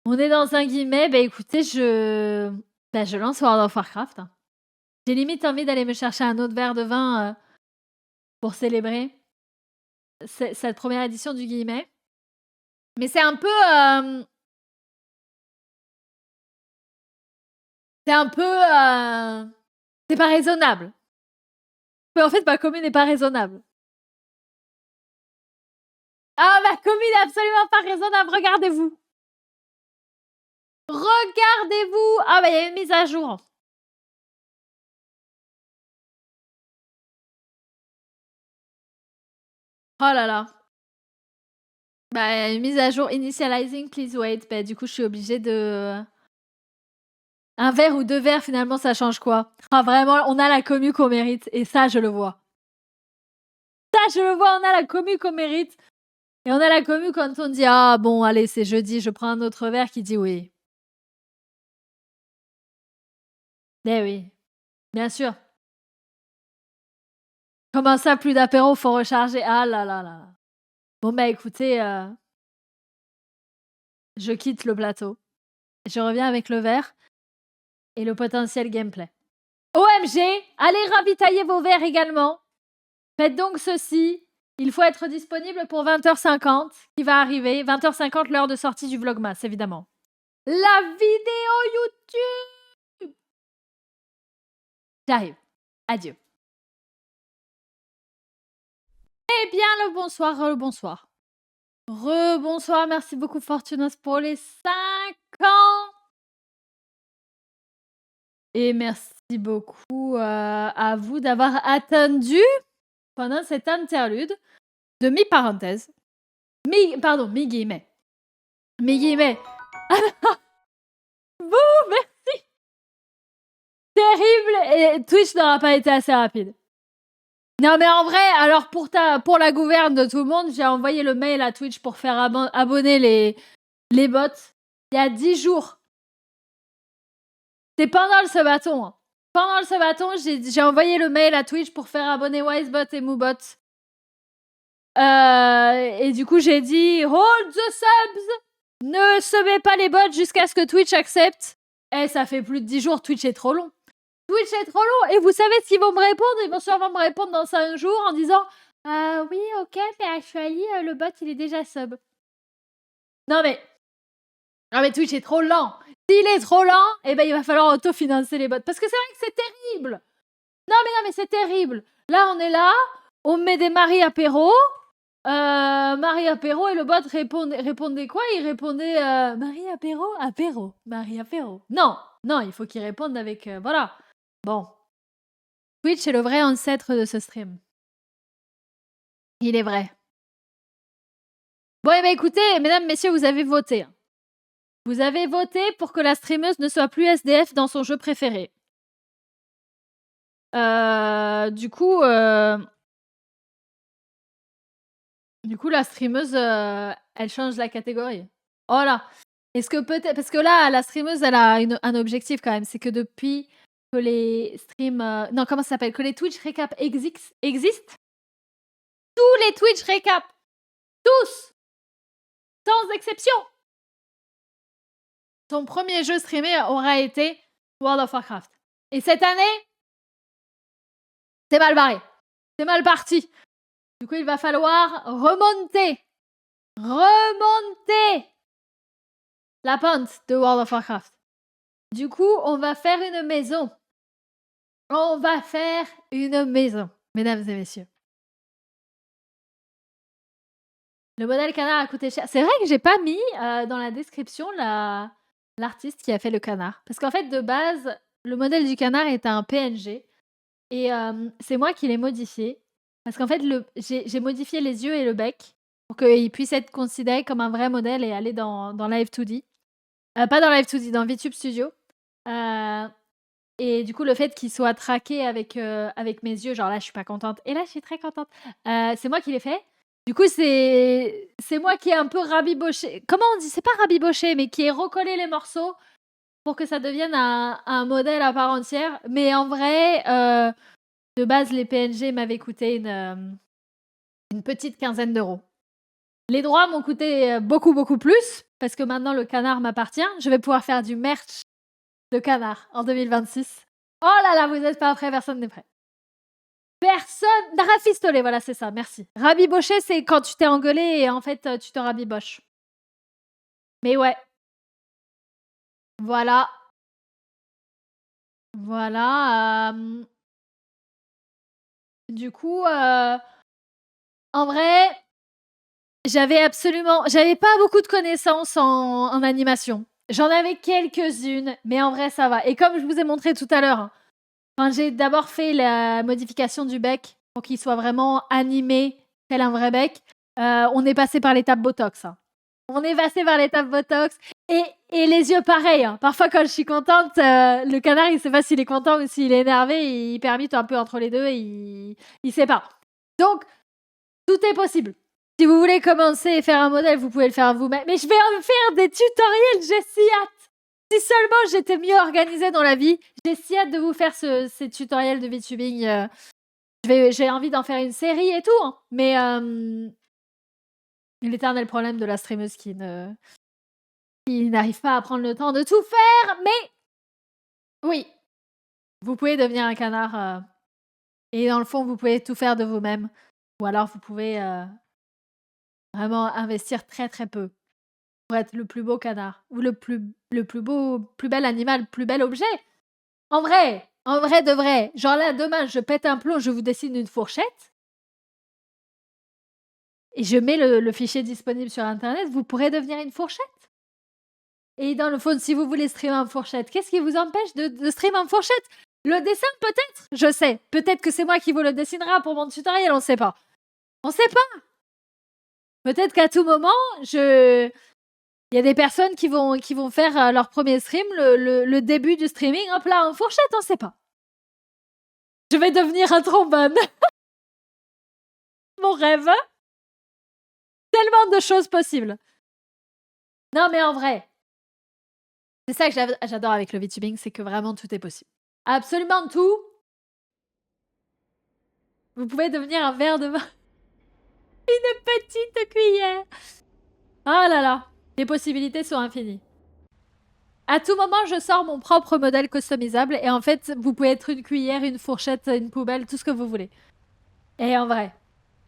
On est dans un guillemet. Bah écoutez, je lance World of Warcraft. J'ai limite envie d'aller me chercher un autre verre de vin pour célébrer cette première édition du guillemet. Mais c'est un peu... c'est pas raisonnable. Mais en fait, ma commune n'est pas raisonnable. Ah, ma commune est absolument pas raisonnable. Regardez-vous. Regardez-vous. Ah, bah, il y a une mise à jour. Oh là là. Bah, une mise à jour. Initializing, please wait. Bah, du coup, je suis obligée de... Un verre ou 2 verres, finalement, ça change quoi? Ah, vraiment, on a la commu qu'on mérite. Et ça, je le vois. Ça, je le vois, on a la commu qu'on mérite. Et on a la commu quand on dit « Ah, bon, allez, c'est jeudi, je prends un autre verre » qui dit « Oui. » Eh oui, bien sûr. Comment ça, plus d'apéro, faut recharger? Ah là là là. Bon, bah écoutez, je quitte le plateau. Je reviens avec le verre et le potentiel gameplay. OMG, allez ravitailler vos verres également. Faites donc ceci. Il faut être disponible pour 20h50, qui va arriver. 20h50, l'heure de sortie du Vlogmas, évidemment. La vidéo YouTube. J'arrive. Adieu. Eh bien, le bonsoir, rebonsoir. Rebonsoir, merci beaucoup Fortunos pour les 5 ans. Et merci beaucoup à vous d'avoir attendu pendant cette interlude de mi-parenthèse. Mi-guillemets. Mi-guillemets. Vous, merci. Terrible. Et Twitch n'aura pas été assez rapide. Non, mais en vrai, alors pour la gouverne de tout le monde, j'ai envoyé le mail à Twitch pour faire abonner les bots il y a 10 jours. C'est pendant le sabaton. Hein. Pendant le sabaton, j'ai envoyé le mail à Twitch pour faire abonner Wisebot et Moobot. Et du coup, j'ai dit « Hold the subs !» Ne semez pas les bots jusqu'à ce que Twitch accepte. Eh, ça fait plus de 10 jours, Twitch est trop long. Twitch est trop long. Et vous savez ce qu'ils vont me répondre? Ils vont sûrement me répondre dans 5 jours en disant « Oui, ok, mais actually, le bot, il est déjà sub. » Non mais Twitch est trop lent. S'il est trop lent, eh ben, il va falloir autofinancer les bots. Parce que c'est vrai que c'est terrible. Non mais c'est terrible. Là, on est là, on met des maris apéro. Marie apéro et le bot répondait quoi? Il répondait Marie apéro, Marie apéro. Non, il faut qu'il réponde avec voilà. Bon. Twitch est le vrai ancêtre de ce stream. Il est vrai. Bon, et ben écoutez, mesdames, messieurs, vous avez voté. Vous avez voté pour que la streameuse ne soit plus SDF dans son jeu préféré. Du coup, la streameuse, elle change la catégorie. Oh là. Est-ce que peut-être... Parce que là, la streameuse, elle a un objectif quand même. C'est que depuis que les streams... non, comment ça s'appelle? Que les Twitch Recap existent. Tous les Twitch Recap. Tous. Sans exception. Son premier jeu streamé aura été World of Warcraft. Et cette année, c'est mal barré. C'est mal parti. Du coup, il va falloir remonter la pente de World of Warcraft. Du coup, on va faire une maison. Mesdames et messieurs. Le modèle canard a coûté cher. C'est vrai que j'ai pas mis dans la description l'artiste qui a fait le canard. Parce qu'en fait, de base, le modèle du canard est un PNG et c'est moi qui l'ai modifié. Parce qu'en fait, j'ai modifié les yeux et le bec pour qu'il puisse être considéré comme un vrai modèle et aller dans Live2D. Pas dans Live2D, dans VTube Studio. Et du coup, le fait qu'il soit traqué avec mes yeux, genre là, je suis pas contente. Et là, je suis très contente. C'est moi qui l'ai fait. Du coup, c'est moi qui ai un peu rabiboché. Comment on dit? C'est pas rabiboché, mais qui ai recollé les morceaux pour que ça devienne un modèle à part entière. Mais en vrai, de base, les PNG m'avaient coûté une petite quinzaine d'euros. Les droits m'ont coûté beaucoup, beaucoup plus, parce que maintenant le canard m'appartient. Je vais pouvoir faire du merch de canard en 2026. Oh là là, vous n'êtes pas prêts, personne n'est prêt. Personne. Rafistoler, voilà, c'est ça, merci. Rabibocher, c'est quand tu t'es engueulé et en fait, tu te rabiboches. Mais ouais. Voilà. Voilà. Du coup, en vrai, j'avais pas beaucoup de connaissances en animation. J'en avais quelques-unes, mais en vrai, ça va. Et comme je vous ai montré tout à l'heure, j'ai d'abord fait la modification du bec pour qu'il soit vraiment animé tel un vrai bec. On est passé par l'étape Botox. On est passé par l'étape Botox. Et les yeux, pareil. Parfois, quand je suis contente, le canard, il sait pas s'il est content ou s'il est énervé. Il permute un peu entre les deux et il sait pas. Donc, tout est possible. Si vous voulez commencer et faire un modèle, vous pouvez le faire vous-même. Mais je vais en faire des tutoriels, j'ai si hâte. Si seulement j'étais mieux organisée dans la vie, j'ai si hâte de vous faire ces tutoriels de VTubing. J'ai envie d'en faire une série et tout. Mais l'éternel problème de la streameuse qui n'arrive pas à prendre le temps de tout faire. Mais oui, vous pouvez devenir un canard. Et dans le fond, vous pouvez tout faire de vous-même. Ou alors, vous pouvez vraiment investir très, très peu pour être le plus beau canard. Ou le plus bel animal, le plus bel objet. En vrai de vrai. Genre là, demain, je pète un plomb, je vous dessine une fourchette. Et je mets le fichier disponible sur Internet, vous pourrez devenir une fourchette. Et dans le fond, si vous voulez streamer en fourchette, qu'est-ce qui vous empêche de streamer en fourchette? Le dessin, peut-être? Je sais. Peut-être que c'est moi qui vous le dessinera pour mon tutoriel, on sait pas. On sait pas. Peut-être qu'à tout moment, il y a des personnes qui vont faire leur premier stream, le début du streaming, hop là, en fourchette, on sait pas. Je vais devenir un trombone. Mon rêve. Tellement de choses possibles. Non, mais en vrai, c'est ça que j'adore avec le VTubing, c'est que vraiment tout est possible. Absolument tout. Vous pouvez devenir un verre de vin. Une petite cuillère. Ah là là, les possibilités sont infinies. À tout moment, je sors mon propre modèle customisable et en fait, vous pouvez être une cuillère, une fourchette, une poubelle, tout ce que vous voulez. Et en vrai,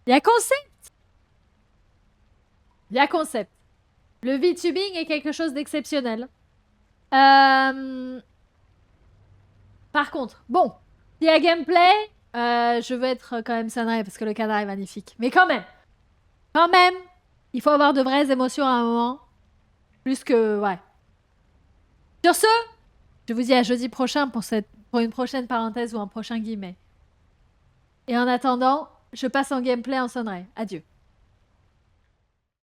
il y a concept. Il y a concept. Le VTubing est quelque chose d'exceptionnel. Par contre, bon, il y a gameplay. Je veux être quand même Sunray parce que le canard est magnifique. Mais quand même, il faut avoir de vraies émotions à un moment. Plus que, ouais. Sur ce, je vous dis à jeudi prochain pour une prochaine parenthèse ou un prochain guillemet. Et en attendant, je passe en gameplay en Sunray. Adieu.